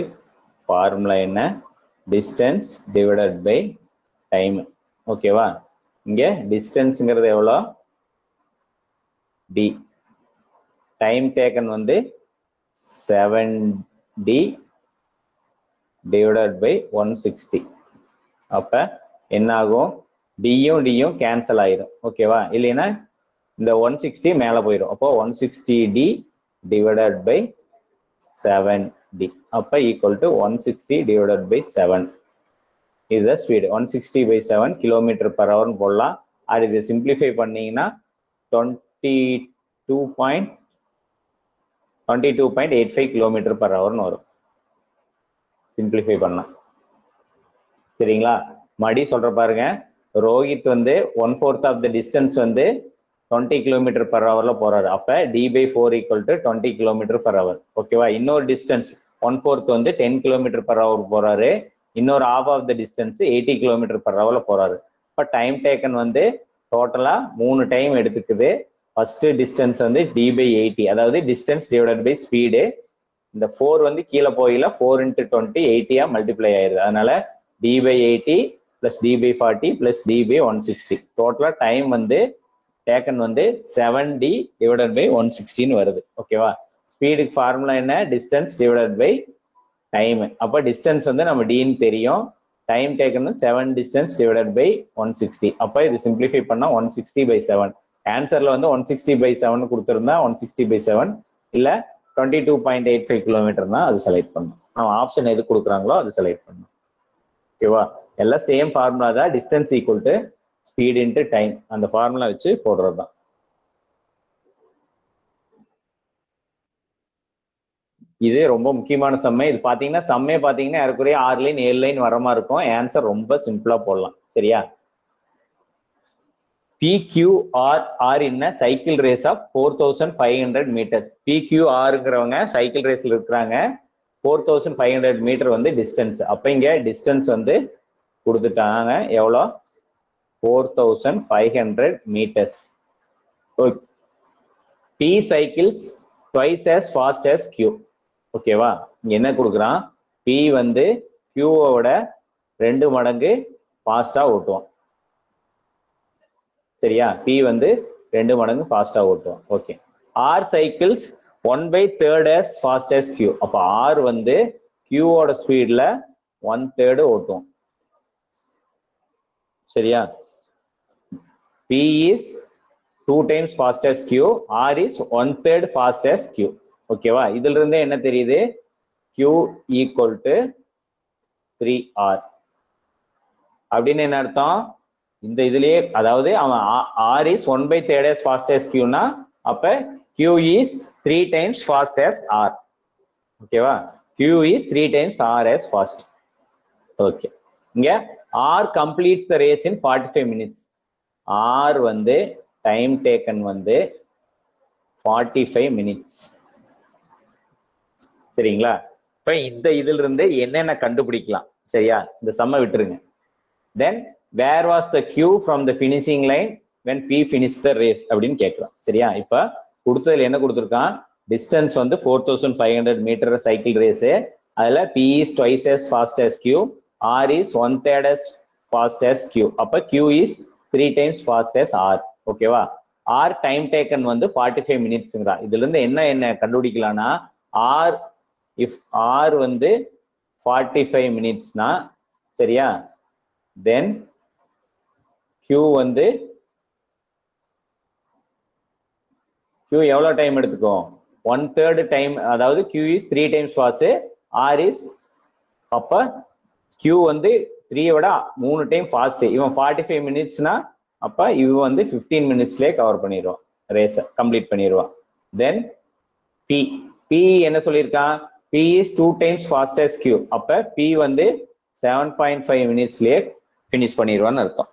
ஃபார்முலா என்ன? Distance divided by time. ஓகேவா? இங்க டிஸ்டன்ஸ்ங்கிறது எவ்வளோ? டி. டைம் டேக்கன் வந்து 70 டிவைடட் பை 160. அப்ப என்ன ஆகும்? டியும் டியும் கேன்சல் ஆயிரும். ஓகேவா? இல்லைன்னா இந்த 160 மேல போயிடும். அப்போ 160d டிவைடட் பை 7d. அப்ப ஈக்குவல் டு 160 டிவைடட் பை 7. இதுதான் ஸ்பீடு. 160 by 7 கிலோமீட்டர் பர் ஹவர்னு போடலாம். அது இதை சிம்பிளிஃபை பண்ணீங்கன்னா 22.85 கிலோமீட்டர் பர் ஹவர்னு வரும். சிம்பிளிஃபை பண்ணலாம். சரிங்களா? மடி சொல்ற பாருங்க. ரோஹித் வந்து 1/4 ஆஃப் த டிஸ்டன்ஸ் வந்து 20 கிலோமீட்டர் பர் ஹவர்ல போறாரு. அப்ப d/4 equal to 20 kilometre per hour. ஓகேவா? இன்னொரு டிஸ்டன்ஸ் 1/4 வந்து 10 கிலோமீட்டர் பர் ஹவர் போறாரு. இன்னொரு half of the distance 80 kilometre per ஹவர்ல போறாரு. இப்ப டைம் டேக்கன் வந்து டோட்டலா 3 டைம் எடுத்துக்குது. ஃபர்ஸ்ட் டிஸ்டன்ஸ் வந்து d/80, அதாவது டிஸ்டன்ஸ் டிவைடட் பை ஸ்பீடு. இந்த 4 வந்து கீழே போயில 4 × 20 80 மல்டிப்ளை ஆயிருது. அதனால d/80 plus d/40 plus d/160. டோட்டலா டைம் வந்து டேக்கன் வந்து 7d டிவைடட் பை 160 வருது. ஓகேவா? ஸ்பீடுக்கு ஃபார்முலா என்ன? Distance divided by time. அப்ப டிஸ்டன்ஸ் வந்து நம்ம டின்னு தெரியும். Time taken 7 distance divided by 160. அப்ப இது சிம்பிளிஃபை பண்ணா 160/7. ஆன்சர்ல வந்து 160/7 கொடுத்திருந்தா 160/7 இல்ல 22.85 கிலோமீட்டர் தான் அது செலக்ட் பண்ணும். நம்ம ஆப்ஷன் எது கொடுக்குறாங்களோ அது செலக்ட் பண்ணும். ஓகேவா? எல்லாம் சேம் ஃபார்முலா தான். Distance equal to speed into time. அந்த ஃபார்முலா வச்சு போடுறது தான். இது ரொம்ப முக்கியமான சம்மை. இது பாத்தீங்கன்னா சம்மே பாத்தீங்கன்னா ஏறக்குறைய 6 லைன் 7 லைன் வர மாதிரி இருக்கும். ஆன்சர் ரொம்ப சிம்பிளா போடலாம். சரியா? PQR in a cycle race of 4500 meters. PQRங்கிறவங்க cycle ரேஸ்ல இருக்கிறாங்க. 4500 மீட்டர் வந்து டிஸ்டன்ஸ். அப்ப இங்க டிஸ்டன்ஸ் வந்து கொடுத்துட்டாங்க. எவ்வளோ? 4500 meters. P cycles twice as fast as Q. ஓகேவா? இங்க என்ன கொடுக்குறான்? P வந்து Qவோட 2 மடங்கு ஃபாஸ்டா ஓட்டுவான். சரியா? P வந்து 2 மடங்கு ஃபாஸ்டா ஓட்டுவான். Okay. R cycles 1/3 as fast as Q. அப்ப R வந்து Qவோட ஸ்பீட்ல 1/3 ஓட்டுவோம். சரியா? P is 2 times fast as Q. R is 1/3 fast as Q. ஓகேவா? இதுல இருந்தே என்ன தெரியுது? Q equal to 3R. அப்படின்னு என்ன அர்த்தம்? இந்த இதுலயே, அதாவது அவன் R is 1/3 as fast as Q னா அப்ப Q is 3 times fast as R. ஓகேவா? Q is 3 times R as fast. Okay. இங்க R completes the race in 45 minutes. R வந்து டைம் டேக்கன் வந்து 45 minutes. சரிங்களா? இப்ப இந்த இதுல இருந்து என்னென்ன கண்டுபிடிக்கலாம்? சரியா? இந்த சம்ம விட்டுருங்க. Then where was the Q from the finishing line when P finished the race அப்படின்னு கேட்கலாம். சரியா? இப்ப கொடுத்ததுல என்ன கொடுத்துருக்கான்? டிஸ்டன்ஸ் வந்து 4500 மீட்டர் சைக்கிள் ரேஸ். அதுல P is twice as fast as Q. R is 1/3 as fast as Q. அப்ப Q is 3 times fast as R. ஓகேவா? R டைம் டேக்கன் வந்து 45 மினிட்ஸ்ங்கிறா. இதுல இருந்து என்ன கண்டுபிடிக்கலாம்னா, R if R வந்து 45 மினிட்ஸ்னா, சரியா, then Q வந்து Q எவ்வளவு டைம் எடுத்துக்கும்? 1/3 டைம். அதாவது Q is 3 times fast. R is அப்ப Q வந்து 3 விட 3 டைம் ஃபாஸ்ட். இவன் 45 மினிட்ஸ்னா அப்ப இவ வந்து 15 மினிட்ஸ்லயே கவர் பண்ணிடுவான், ரேஸ கம்ப்ளீட் பண்ணிடுவான். தென் பி பி என்ன சொல்லியிருக்கான், P is 2 times fast as Q. அப்ப பி வந்து 7.5 மினிட்ஸ்லயே பினிஷ் பண்ணிடுவான்னு அர்த்தம்.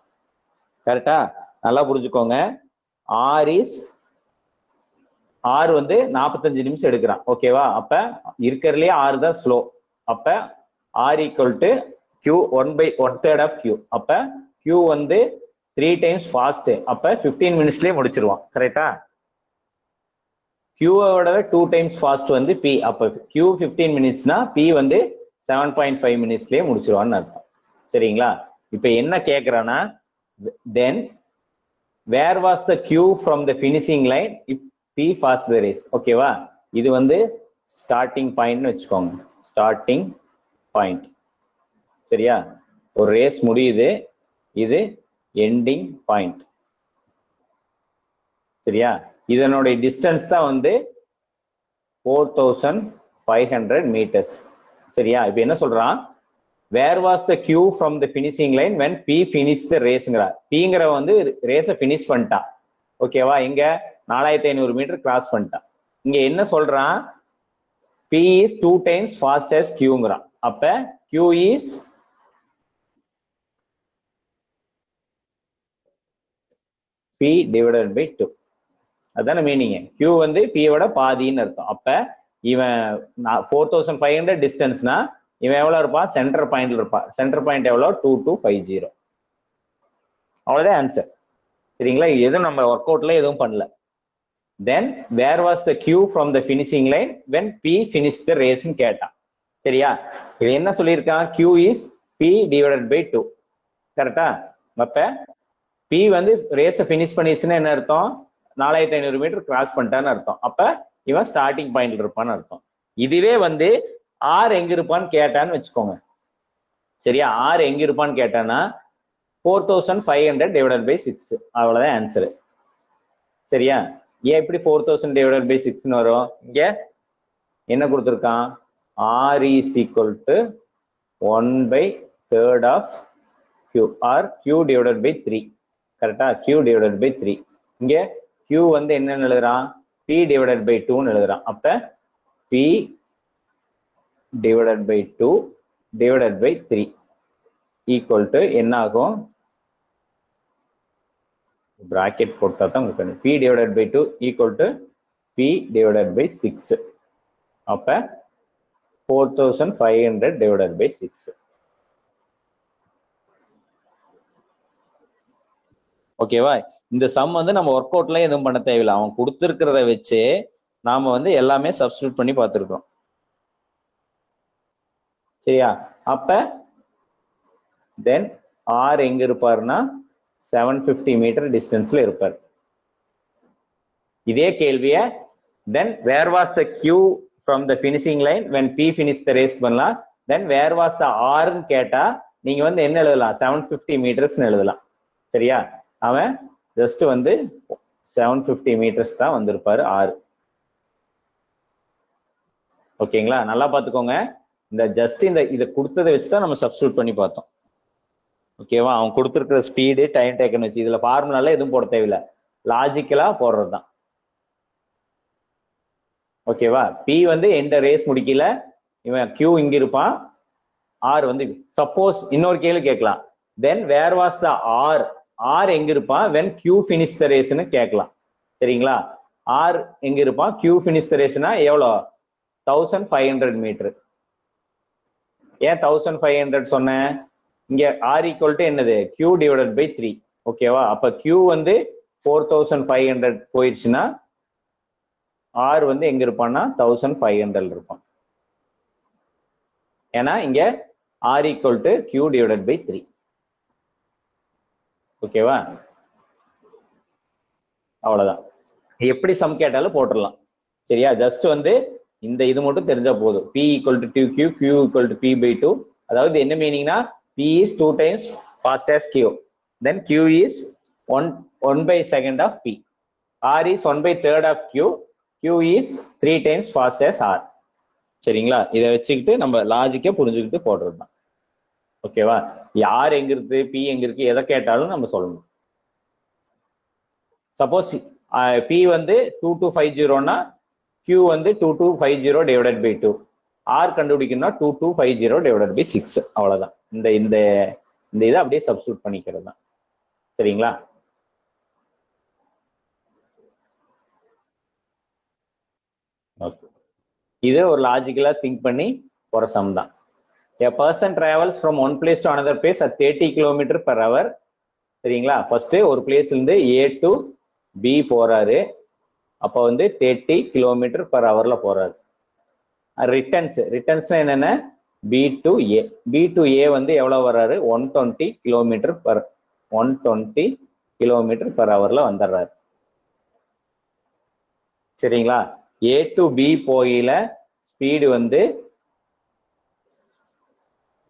கரெக்டா? நல்லா புரிஞ்சுக்கோங்க. ஆர் வந்து 45 நிமிஷம் எடுக்கிறான். ஓகேவா? அப்ப இருக்கிறதுலே ஆர் தான் ஸ்லோ. அப்ப R equal to Q 1/3 of Q. அப்ப கியூ வந்து 3 times ஃபாஸ்ட். அப்ப 15 மினிட்ஸ்லயே முடிச்சிருவான். கரெக்டா? கியூவோட 2 times ஃபாஸ்ட் வந்து பி. அப்ப கியூ 15 மினிட்ஸ்னா பி வந்து 7.5 மினிட்ஸ்லயே முடிச்சிருவான்னு அர்த்தம். சரிங்களா? இப்ப என்ன கேக்குறானா, then where was the Q from the finishing line if B fast the race. ஓகேவா? இது வந்து ஸ்டார்டிங் பாயிண்ட்னு வச்சுக்கோங்க. Starting point. சரியா? ஒரு ரேஸ் முடியுது, இது எண்டிங் பாயிண்ட். சரியா? இதனுடைய டிஸ்டன்ஸ் தான் வந்து 4500 meters. சரியா? இப்ப என்ன சொல்றான், where was the Q from the finishing line when B finish the ரேஸ்ங்கிற. பிங்கிற வந்து ரேஸை ஃபினிஷ் பண்ணிட்டான். ஓகேவா? இங்க 4500 மீட்டர் கிராஸ் பண்ணிட்டான். இங்க என்ன சொல்றான், P is 2 times fast as கியூங்கிறான். அப்ப Q is B divided by 2. அதான மீனிங். கியூ வந்து பியோட பாதின்னு அர்த்தம். அப்ப இவன் 4500 டிஸ்டன்ஸ்னா இவன் எவ்வளவு இருப்பான், சென்டர் பாயிண்ட்ல இருப்பான். சென்டர் பாயிண்ட் எவ்வளவு, 2250. அவ்வளவுதான் ஆன்சர். சரிங்களா? எதுவும் நம்ம ஒர்க் அவுட்ல எதுவும் பண்ணல. Then where was the Q from the finishing line when B finish the ரேஸ்ன்னு கேட்டான். சரியா? இது என்ன சொல்லியிருக்கான், Q is B divided by 2. கரெக்டா? அப்ப பி வந்து ரேஸை ஃபினிஷ் பண்ணிடுச்சுன்னா என்ன அர்த்தம், 4500 மீட்டர் கிராஸ் பண்ணிட்டான்னு அர்த்தம். அப்ப இவன் ஸ்டார்டிங் பாயிண்ட்ல இருப்பான்னு அர்த்தம். இதுவே வந்து ஆர் எங்க இருப்பான்னு கேட்டான்னு வச்சுக்கோங்க. சரியா? ஆர் எங்க இருப்பான்னு கேட்டானா 4500 டிவைடட் பை 6. அவ்வளவுதான் ஆன்சர். சரியா? ஏன் இப்படி 4000 டிவைடட் பை 6ன்னு வரும், இங்க என்ன கொடுத்துருக்கான், R is equal to 1/3 of Q R Q divided by 3. கரெக்டா? Q divided by 3. இங்க கியூ வந்து என்னன்னு எழுதுறான், பி டிவைடட் பை 2ன்னு எழுதுறான். அப்ப P divided by 2 divided by 3 equal to என்ன ஆகும், பிராக்கெட் போட்டா தான் உங்களுக்கு P divided by 2 equal to P divided by 6. அப்ப 4500 டிவைடட் பை 6. ஓகேவா? இந்த சம் வந்து நம்ம ஒர்க் அவுட்ல எதுவும் பண்ண தேவையில்லை. அவன் கொடுத்துருக்கிறத வச்சு நாம வந்து எல்லாமே சப்ஸ்டியூட் பண்ணி பார்த்துருக்கோம். சரியா? அப்ப தென் ஆர் எங்க இருப்பாருன்னா 750 மீட்டர் டிஸ்டன்ஸ்ல இருப்பார். இதே கேள்விய then where was the Q from the finishing line when B finish the race பண்ணலாம். தென் வேர் வாஸ் த ஆர்ன்னு கேட்டா நீங்க வந்து என்ன எழுதலாம், 750 மீட்டர்ஸ்னு எழுதலாம். சரியா? அவன் ஜஸ்ட் வந்து 750 மீட்டர்ஸ் தான் வந்திருப்பாரு ஆறு. ஓகேங்களா? நல்லா பாத்துக்கோங்க. இந்த ஜஸ்ட் இந்த இதை கொடுத்ததை வச்சுதான் நம்ம சப்ஸ்டியூட் பண்ணி பார்த்தோம். ஓகேவா? அவன் கொடுத்துருக்கிற ஸ்பீடு, டைம் டேக்கன் வச்சு இதுல ஃபார்முலால எதுவும் போட தேவையில்லை, லாஜிக்கலா போடுறது தான். ஓகேவா? பி வந்து எந்த ரேஸ் முடிக்கல, இவன் கியூ இங்க இருப்பான், ஆர் வந்து. சப்போஸ் இன்னொரு கேள்வி கேட்கலாம், then where was the R, R எங்க இருப்பான் வென் கியூ ஃபினிஷ் த ரேஸ்ன்னு கேட்கலாம். சரிங்களா? ஆர் எங்க இருப்பான், கியூ ஃபினிஷ் த ரேஸ்னா எவ்வளோ, 1500 மீட்டர். ஏன் 1500 சொன்னேன், இங்க ஆர் ஈக்குவல் டு என்னது, கியூ டிவைடட் பை 3. ஓகேவா? அப்ப கியூ வந்து 4500 போயிடுச்சுன்னா ஆர் வந்து எங்க இருப்பான்னா 1500 இருப்பான். ஏன்னா இங்க R equal to Q divided by 3. ஓகேவா? அவ்வளவுதான். எப்படி சம் கேட்டாலும் போட்டுடலாம். சரியா? ஜஸ்ட் வந்து இந்த இது மட்டும் தெரிஞ்சா போதும். P equal to 2Q, Q equal to P by 2. அதாவது என்ன மீனிங்னா P is 2 times fast as Q. Then Q is 1/2 of P. R is 1/3 of Q. Q is 3 times fast as R. சரிங்களா? இதை வச்சுக்கிட்டு நம்ம லாஜிக்கா புரிஞ்சுக்கிட்டு போடுறது தான். ஓகேவா? யார் எங்க இருக்கு, பி எங்க இருக்கு, எதை கேட்டாலும் நம்ம சொல்லணும். சப்போஸ் P வந்து 2250னா Q வந்து 2250 டிவைடட் பை 2. R கண்டுபிடிக்கணும்னா 2250 டிவைடட் பை 6. அவ்வளவுதான். இந்த இந்த இந்த இதை அப்படியே சப்ஸ்டியூட் பண்ணிக்கிறது தான். சரிங்களா? ஓகே, இது ஒரு லாஜிக்கலா திங்க் பண்ணி போற சம் தான். A person travels from one place to another place at 30 km per hour. சரிங்களா? ஃபர்ஸ்ட் ஒரு பிளேஸ்ல இருந்து A to B போறாரு. அப்ப வந்து 30 km per hourல போறாரு. ரிட்டர்ன்ஸ் என்னென்ன? B to A. B to A வந்து எவ்வளவு வர்றாரு? 120 km per hourல வந்துடுறாரு. சரிங்களா? A to B போயில ஸ்பீடு வந்து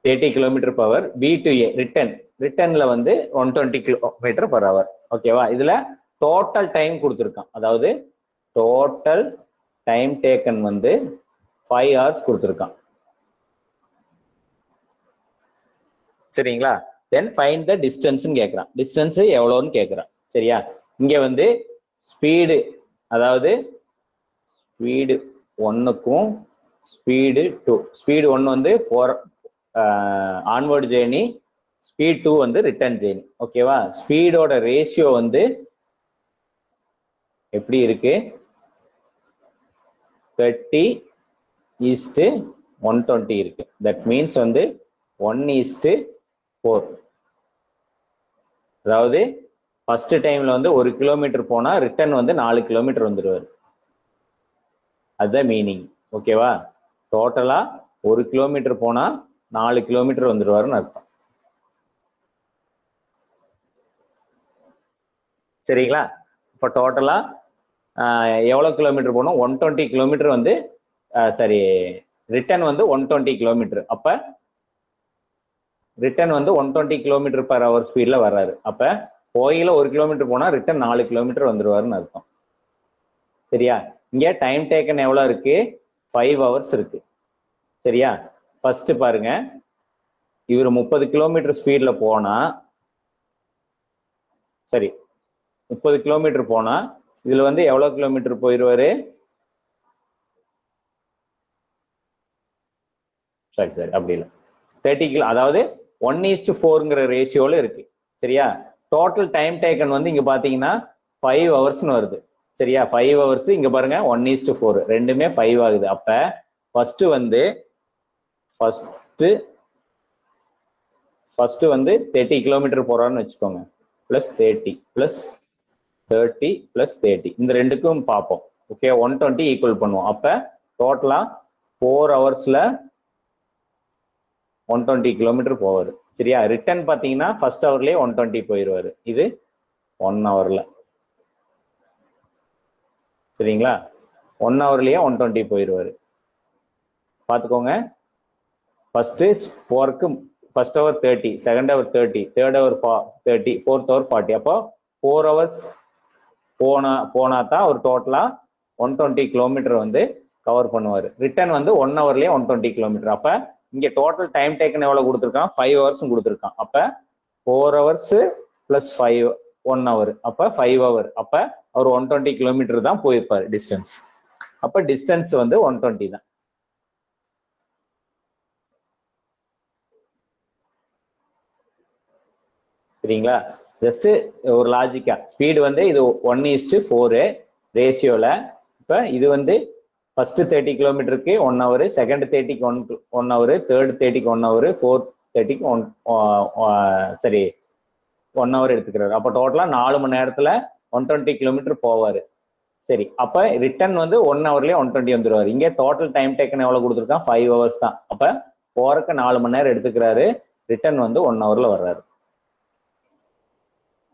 30 km per hour. B to A ரிட்டர்ன்ல வந்து 120 km per hour. ஓகேவா? இதுல டோட்டல் டைம் கொடுத்துருக்கான். அதாவது டோட்டல் டைம் டேக்கன் வந்து 5 hours கொடுத்துருக்கான். சரிங்களா? தென் ஃபைண்ட் த டிஸ்டன்ஸ் கேட்கறான். டிஸ்டன்ஸ் எவ்வளோன்னு கேட்கறான். சரியா? இங்க வந்து ஸ்பீடு, அதாவது ஸ்பீடு 1க்கும் ஸ்பீடு 2. ஸ்பீடு 1 வந்து ஆன்வர்ட் ஜேர்னி, ஸ்பீட் 2 வந்து ரிட்டர்ன் ஜேர்னி. ஓகேவா? ஸ்பீடோட ரேஷியோ வந்து எப்படி இருக்கு? 30:120 இருக்கு. தட் மீன்ஸ் வந்து 1:4. அதாவது ஃபர்ஸ்ட் டைம்ல வந்து 1 கிலோமீட்டர் போனா ரிட்டர்ன் வந்து 4 கிலோமீட்டர் வந்துருவாரு. அதுதான் மீனிங். ஓகேவா? டோட்டலா 1 கிலோமீட்டர் போனா 4 கிலோமீட்டர் வந்துருவாருன்னு அர்த்தம். சரிங்களா? இப்போ டோட்டலா எவ்வளவு கிலோமீட்டர் போனோம்? 120 கிலோமீட்டர் வந்து சரி, ரிட்டர்ன் வந்து 120 கிலோமீட்டர். அப்ப ரிட்டர்ன் வந்து 120 கிலோமீட்டர் பர் ஹவர் ஸ்பீட்ல வர்றாரு. அப்ப போயில 1 கிலோமீட்டர் போனா ரிட்டர்ன் 4 கிலோமீட்டர் வந்துருவாருன்னு அர்த்தம். சரியா? இங்க டைம் டேக்கன் எவ்வளவு இருக்கு? 5 hours இருக்கு. சரியா? ஃபர்ஸ்ட் பாருங்க, இவர் 30 கிலோமீட்டர் ஸ்பீட்ல போனா, சரி 30 கிலோமீட்டர் போனா இதுல வந்து எவ்வளவு கிலோமீட்டர் போயிருவாரு? சரி சரி, அப்படி இல்லை, 30 கிலோ, அதாவது 1:4ங்கிற ரேஷியோல இருக்கு. சரியா? டோட்டல் டைம் டேக்கன் வந்து இங்க பாத்தீங்கன்னா 5 ஹவர்ஸ்னு வருது. சரியா? 5 ஹவர்ஸ் இங்க பாருங்க 1:4, ரெண்டுமே 5 ஆகுது. அப்ப ஃபர்ஸ்ட் வந்து 30 கிலோமீட்டர் போறான்னு வச்சுக்கோங்க. பிளஸ் 30 பிளஸ் 30 இந்த ரெண்டுக்கும் பார்ப்போம். ஓகே, 120 ஈக்குவல் பண்ணுவோம். அப்ப டோட்டலா 4 ஹவர்ஸ்ல 120 கிலோமீட்டர் போவாரு. சரியா? ரிட்டர்ன் பாத்தீங்கன்னா ஃபர்ஸ்ட் ஹவர்லயே 120 போயிருவாரு. இது 1 ஹவர்ல. சரிங்களா? 1 ஹவர்லயே 120 போயிருவாரு. பாத்துக்கோங்க. ஃபர்ஸ்ட் போறக்கு first hour 30, second hour 30, third hour 30, fourth hour 40. அப்போ 4 ஹவர்ஸ் போனா தான் ஒரு டோட்டலா 120 கிலோமீட்டர் வந்து கவர் பண்ணுவாரு. ரிட்டர்ன் வந்து 1 ஹவர்லயே 120 கிலோமீட்டர். அப்ப இங்க டோட்டல் டைம் டேக்கன் எவ்வளவு கொடுத்துருக்கான்? 5 ஹவர்ஸ் கொடுத்துருக்கான். அப்ப 4 ஹவர்ஸ் பிளஸ் 5 1 ஹவர், அப்ப 5 ஹவர். அப்ப அவர் 120 கிலோமீட்டர் தான் போயிருப்பாரு டிஸ்டன்ஸ். அப்ப டிஸ்டன்ஸ் வந்து 120 தான். சரிங்களா? ஜஸ்ட் ஒரு லாஜிக்கா ஸ்பீடு வந்து இது 1:4 ரேஷியோல. இப்ப இது வந்து ஃபர்ஸ்ட் 30 கிலோமீட்டருக்கு 1 ஹவர், செகண்ட் 30க்கு 1 ஹவர், தேர்ட் 30க்கு 1 ஹவர், ஃபோர்த் 30க்கு 1 ஹவர் எடுத்துக்கிறாரு. அப்ப டோட்டலா 4 மணி நேரத்துல 120 கிலோமீட்டர் போவாரு. சரி, அப்ப ரிட்டர்ன் வந்து 1 ஹவர்லயே 120 வந்துருவாரு. இங்க டோட்டல் டைம் டேக்கன் எவ்வளவு கொடுத்துருக்கான்? 5 ஹவர்ஸ் தான். அப்ப போறக்கு 4 மணி நேரம் எடுத்துக்கிறாரு, ரிட்டர்ன் வந்து 1 ஹவர்ல வர்றாரு.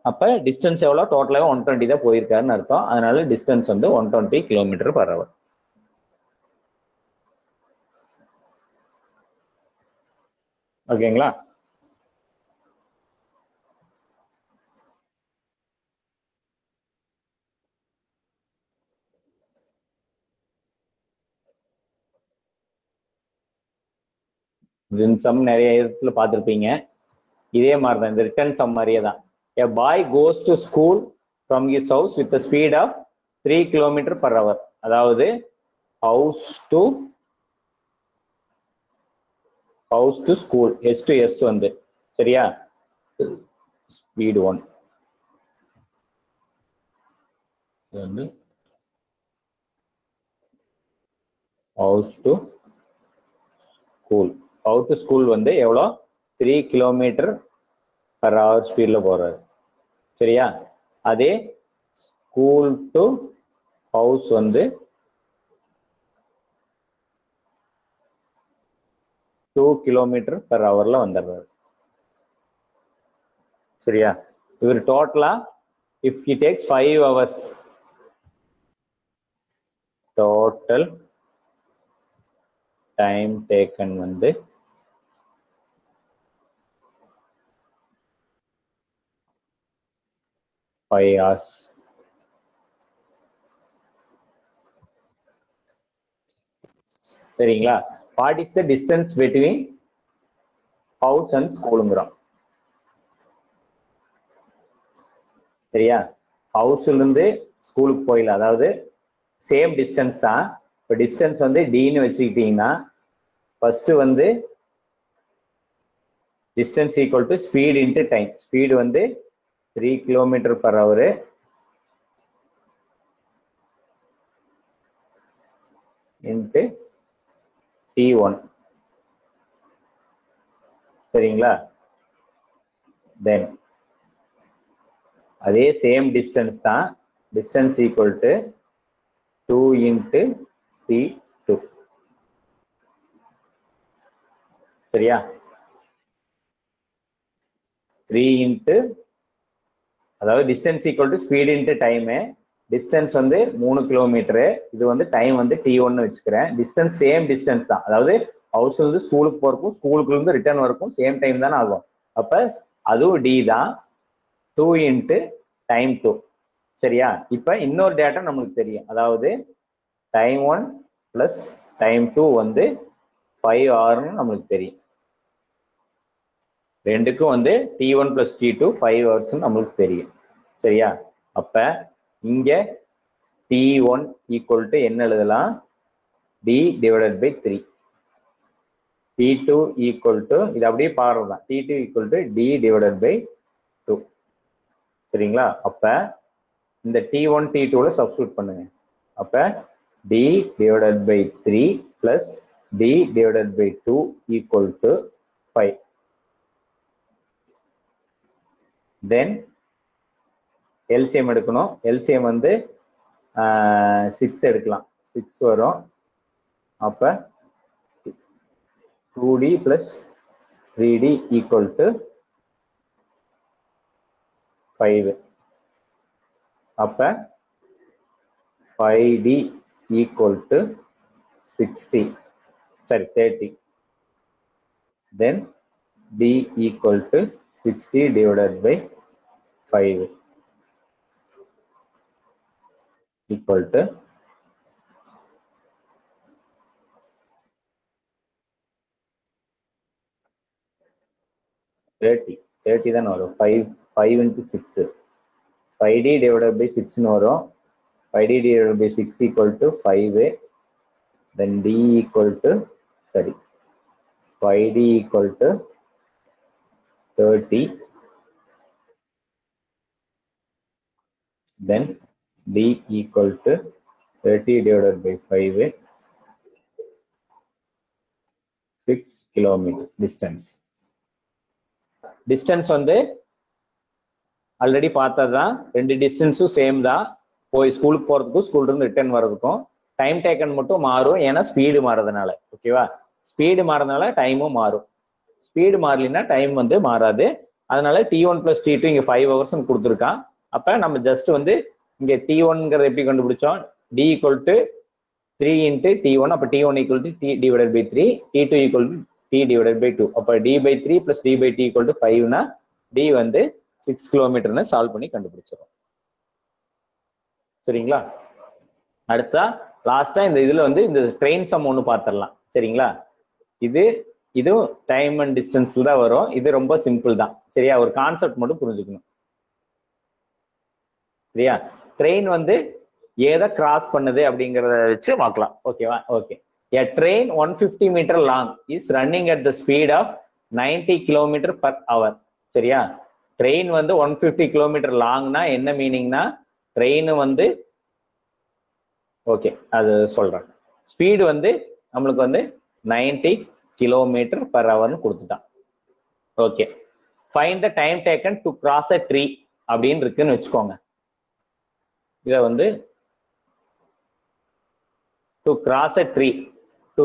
அப்ப டிஸ்டன்ஸ் எவ்வளவு? டோட்டலாவே 120 தான் போயிருக்காருன்னு அர்த்தம். அதனால டிஸ்டன்ஸ் வந்து 120 கிலோமீட்டர் பர் ஹவர். ஓகேங்களா? சம் நிறைய இடத்துல பார்த்துருப்பீங்க. இதே மாதிரி தான், இந்த ரிட்டர்ன் சம் மாதிரியே தான். A boy goes to school from his house with a speed of 3 km/h. அதாவது house to school, h to s வந்து சரியா, speed 1 வந்து house to school வந்து எவ்வளோ 3 km/h ஸ்பீட்ல போறாரு சரியா. அதே ஸ்கூல் டு ஹவுஸ் வந்து 2 km/h வந்துடுறாரு சரியா. இவர் டோட்டலா if he takes 5 hours, total time taken வந்து 5 hours. சரிங்களா. what is the distance between house and schoolங்கிறோம் சரியா. ஹவுஸ்ல இருந்து ஸ்கூலுக்கு போயிடலாம், அதாவது சேம் டிஸ்டன்ஸ் தான். இப்போ டிஸ்டன்ஸ் வந்து டின்னு வச்சுக்கிட்டீங்கன்னா ஃபர்ஸ்ட் வந்து distance equal to speed into time. Speed வந்து 3 km/h இன்ட்டு t1 சரிங்களா. தென் அதே சேம் டிஸ்டன்ஸ் தான், distance equal to 2 into t2 சரியா. 3 இன்ட்டு, அதாவது distance equal to speed into time. Distance வந்து 3 கிலோமீட்டரு, இது வந்து டைம் வந்து t1 வச்சுக்கிறேன். டிஸ்டன்ஸ் சேம் டிஸ்டன்ஸ் தான், அதாவது ஹவுஸ்ல இருந்து ஸ்கூலுக்கு போறக்கும் ஸ்கூலுக்குள்ள இருந்து ரிட்டர்ன் வரக்கும் சேம் டைம் தானே ஆகும். அப்ப அதுவும் டி தான், 2 இன்ட்டு டைம் 2 சரியா. இப்ப இன்னொரு டேட்டா நம்மளுக்கு தெரியும், அதாவது டைம் 1 பிளஸ் டைம் 2 வந்து 5 hourன்னு நம்மளுக்கு தெரியும். ரெண்டுக்கும் வந்து t1 பிளஸ் t2 5 hours நம்மளுக்கு தெரியும் சரியா. அப்ப இங்க t1 ஈக்குவல் டு என்ன எழுதலாம், d divided by 3. t2 equal to, இது அப்படியே பாடுறதுதான், t2 equal to d divided by 2 சரிங்களா. அப்ப இந்த t1 t2ல சப்ஸ்டிட்யூட் பண்ணுங்க. அப்ப d divided by 3 plus d divided by 2 equal to 5. Then LCM எடுக்கணும். எல்சிஎம் வந்து 6 எடுக்கலாம், 6 வரும். அப்ப 2d plus 3d equal to 5. அப்ப 5d ஈக்குவல் டு 60, சரி 30. தென் d equal to 60 divided by 5 equal to 30. 30 தான் வரும். 5 into 6, 5d divided by 6 வரும். 5d divided by 6 equal to 5. Then d equal to, sorry, 5d equal to 30. Then d equal to 30 divided by 5, 6 kilometer distance. Distance வந்து already பார்த்ததுதான், ரெண்டு டிஸ்டன்ஸும் same தான். போய் ஸ்கூலுக்கு போறதுக்கும் ஸ்கூல்ல இருந்து ரிட்டர்ன் வர்றதுக்கும் டைம் டேக்கன் மட்டும் மாறும், ஏன்னா ஸ்பீடு மாறதுனால. ஓகேவா, ஸ்பீடு மாறதுனால டைமும் மாறும். ஸ்பீடு மாறலினா டைம் வந்து மாறாது. அதனால t1 பிளஸ் t2 இங்க 5 hours கொடுத்துருக்கான். அப்ப நம்ம ஜஸ்ட் வந்து இங்க t1ங்கிறத எப்படி கண்டுபிடிச்சோம், d equal to 3 into t1. அப்ப t1 equal to t divided by 3, t2 equal to t divided by 2. அப்ப d by 3 plus d by t equal to 5னா d வந்து 6 கிலோமீட்டர்னு சால்வ் பண்ணி கண்டுபிடிச்சிடும். சரிங்களா. அடுத்தா லாஸ்டா இந்த இதுல வந்து இந்த ட்ரெயின் சம் ஒன்று பார்த்துடலாம். சரிங்களா. இதுவும் டைம் அண்ட் டிஸ்டன்ஸ்ல தான் வரும். இது ரொம்ப சிம்பிள் தான். சரியா, ஒரு கான்செப்ட் மட்டும் புரிஞ்சுக்கணும். சரியா? ட்ரெயின் வந்து எதை கிராஸ் பண்ணுது அப்படிங்கறத வச்சு பார்க்கலாம். ஓகேவா? Okay. A train 150 meter long is running at the speed of 90 km per hour. சரியா? ட்ரெயின் வந்து 150 கிலோமீட்டர் லாங்னா என்ன மீனிங்னா, ட்ரெயின் வந்து ஓகே அது சொல்றேன். ஸ்பீடு வந்து நம்மளுக்கு வந்து 90 கிலோமீட்டர் பர் ஹவர்னு கொடுத்துட்டான். Okay. Find the time taken to cross a tree அப்படின்னு இருக்குன்னு வச்சுக்கோங்க. இதை வந்து to cross a tree, to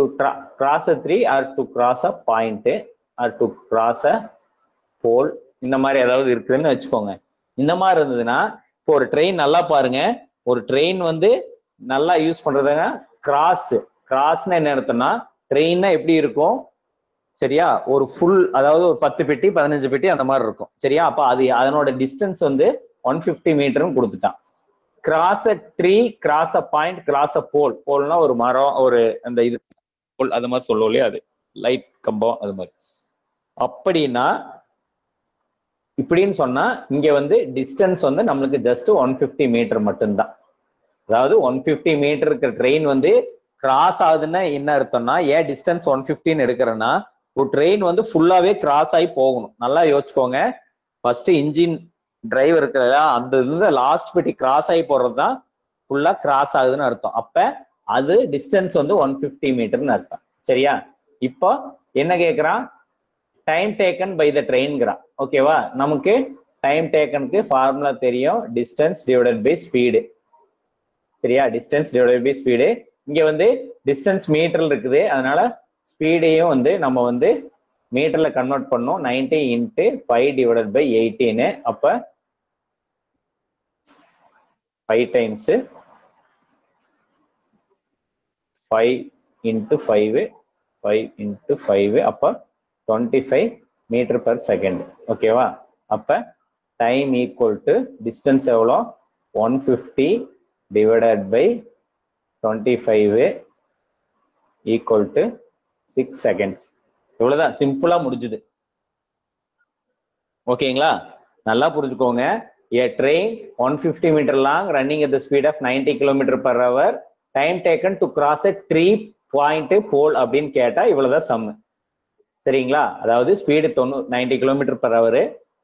cross a tree or to cross a point or to cross a pole, இந்த மாதிரி ஏதாவது இருக்குதுன்னு வச்சுக்கோங்க. இந்த மாதிரி இருந்ததுன்னா இப்போ ஒரு ட்ரெயின் நல்லா பாருங்க, ஒரு ட்ரெயின் வந்து நல்லா யூஸ் பண்றதுங்க கிராஸ். கிராஸ்னா என்ன அர்த்தம்னா, ட்ரெயின்னா எப்படி இருக்கும் சரியா, ஒரு ஃபுல் அதாவது ஒரு 10 பெட்டி 15 பெட்டி அந்த மாதிரி இருக்கும் சரியா. அப்ப அது அதனோட டிஸ்டன்ஸ் வந்து 150 மீட்டர்னு கொடுத்துட்டான். Cross a tree, cross a point, cross a pole. போல்னா ஒரு மரம், ஒரு அந்த இது போல் அது மாதிரி சொல்லுவோம் இல்லையா, அது லைட் கம்பம் அது மாதிரி. அப்படின்னா இப்படின்னு சொன்னா இங்க வந்து டிஸ்டன்ஸ் வந்து நம்மளுக்கு ஜஸ்ட் 150 மீட்டர் மட்டும்தான். அதாவது 150 மீட்டர் இருக்கிற ட்ரெயின் வந்து கிராஸ் ஆகுதுன்னா என்ன அர்த்தம்னா, ஏன் டிஸ்டன்ஸ் 150 எடுக்கிறேன்னா, ஒரு ட்ரெயின் வந்து ஃபுல்லாவே கிராஸ் ஆகி போகணும். நல்லா யோசிச்சுக்கோங்க. ஃபர்ஸ்ட் இன்ஜின் டிரைவர் இருக்கிறதா அந்த இருந்து லாஸ்ட் பெட்டி கிராஸ் ஆகி போறது தான் ஃபுல்லா கிராஸ் ஆகுதுன்னு அர்த்தம். அப்ப அது டிஸ்டன்ஸ் வந்து 150 மீட்டர்னு அர்த்தம் சரியா. இப்போ என்ன கேட்கிறான், டைம் டேக்கன் பை த ட்ரெயின்ங்கிறான். ஓகேவா? நமக்கு டைம் டேக்கனுக்கு ஃபார்முலா தெரியும், டிஸ்டன்ஸ் டிவைடட் பை ஸ்பீடு சரியா. Distance divided by speed. இங்க வந்து டிஸ்டன்ஸ் மீட்டர்ல இருக்குது, அதனால ஸ்பீடையும் வந்து நம்ம வந்து மீட்டர்ல கன்வெர்ட் பண்ணோம். 90 இன்ட்டு 5 டிவைடட் பை 18. அப்ப 5 டைம்ஸ் 5 இன்ட்டு 5 5 இன்ட்டு 5 அப்ப 25 மீட்டர் பர் செகண்ட். ஓகேவா? அப்ப டைம் ஈக்குவல் டு டிஸ்டன்ஸ் எவ்வளோ, 150 divided by 25 equal to 6 seconds. இவ்வளவுதான், சிம்பிளா முடிஞ்சுது. ஓகேங்களா? நல்லா புரிஞ்சுக்கோங்க. A train 150 meter long running at the speed of 90 km per hour, time taken to cross a tree point pole அப்படின்னு கேட்டா இவ்வளவுதான் சம். சரிங்களா? அதாவது speed 90 km per hour,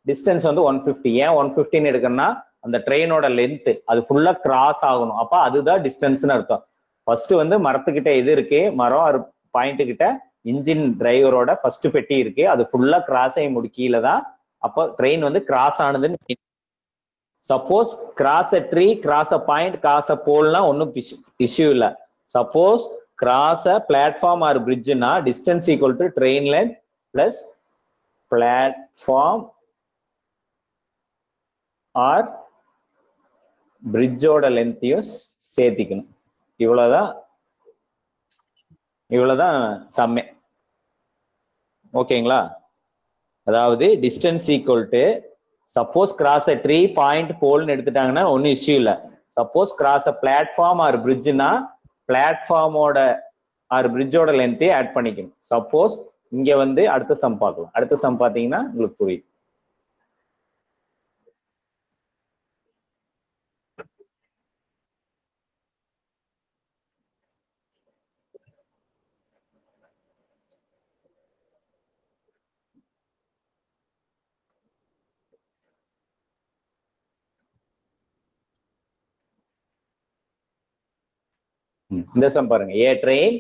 distance வந்து 150. ஏன் 150 எடுக்கணும்னா அந்த ட்ரெயினோட லென்த் அது ஃபுல்லா கிராஸ் ஆகணும். அப்ப அதுதான் டிஸ்டன்ஸ்னு அர்த்தம். ஃபர்ஸ்ட் வந்து மரத்துக்கிட்ட இது இருக்கு, மரம் பாயிண்ட் கிட்ட இன்ஜின் டிரைவரோட ஃபர்ஸ்ட் பெட்டி இருக்கு, அது ஃபுல்லா கிராஸ் ஆகி முடிக்கல தான் அப்போ ட்ரெயின் வந்து கிராஸ் ஆனதுன்னு. Suppose cross a tree, cross a point, cross a போல்னா ஒன்னும் இஷ்யூ இல்லை. Suppose cross a platform or பிரிட்ஜ்னா distance equal to train length plus platform or பிரிட்ஜோட லென்த்தையும் சேர்த்திக்கணும். இவ்வளவுதான் சம்மே. ஓகேங்களா? அதாவது distance equal to suppose cross a tree, point, போல்னு எடுத்துட்டாங்கன்னா ஒன்னும் இஷ்யூ இல்லை. Suppose cross a platform or பிரிட்ஜ்னா பிளாட்ஃபார்மோட ஆர் பிரிட்ஜோட லென்த்தை ஆட் பண்ணிக்கணும். சப்போஸ் இங்க வந்து அடுத்த சம் பார்க்கலாம். அடுத்த சம் பார்த்தீங்கன்னா உங்களுக்கு புரியும். இந்த சம் பாருங்க. ஏ ட்ரெயின்,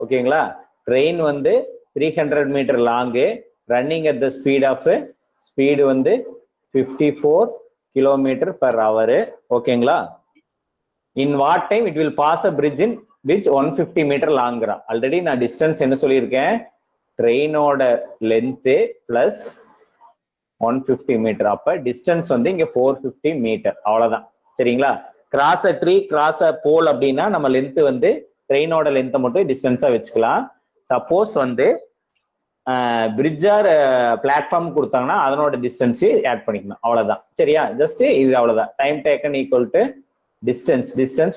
ஓகேங்களா, ட்ரெயின் வந்து 300 metre long, running at the speed வந்து 54 கிலோமீட்டர் பர் ஹவர். ஓகேங்களா? In what time it will pass a bridge in which 150 metre லாங்கிறா. ஆல்ரெடி நான் டிஸ்டன்ஸ் என்ன சொல்லியிருக்கேன், ட்ரெயினோட லென்த்து பிளஸ் 150 மீட்டர். அப்ப டிஸ்டன்ஸ் வந்து இங்க 450 மீட்டர். அவ்வளவுதான். சரிங்களா? Cross a tree, cross a pole அப்படின்னா நம்ம லென்த் வந்து ட்ரெயினோட லென்த்தை மட்டும் டிஸ்டன்ஸா வச்சுக்கலாம். சப்போஸ் வந்து பிரிட்ஜ் ஆர் பிளாட்ஃபார்ம் கொடுத்தாங்கன்னா அதனோட டிஸ்டன்ஸ் ஆட் பண்ணிக்கணும். அவ்வளவுதான். சரியா? ஜஸ்ட் இது அவ்வளவுதான். Time taken equal to distance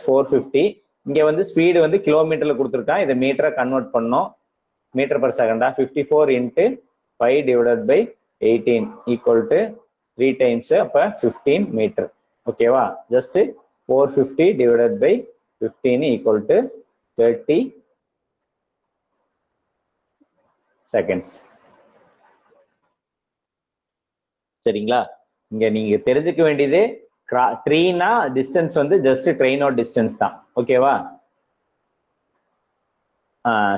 450. இங்க வந்து ஸ்பீடு வந்து கிலோமீட்டர்ல கொடுத்துருக்கான், இதை மீட்டரை கன்வெர்ட் பண்ணோம். மீட்டர் பர் செகண்டா 54 into 5 divided by 18 equal to 3 times, அப்ப 15 மீட்டர். ஓகேவா? Just 450 divided by 15 equal to 30 seconds. சரிங்களா? இங்க நீங்க தெரிஞ்சுக்க வேண்டியது ட்ரீனா டிஸ்டன்ஸ் வந்து ஜஸ்ட் ட்ரெயினோட டிஸ்டன்ஸ் தான். ஓகேவா?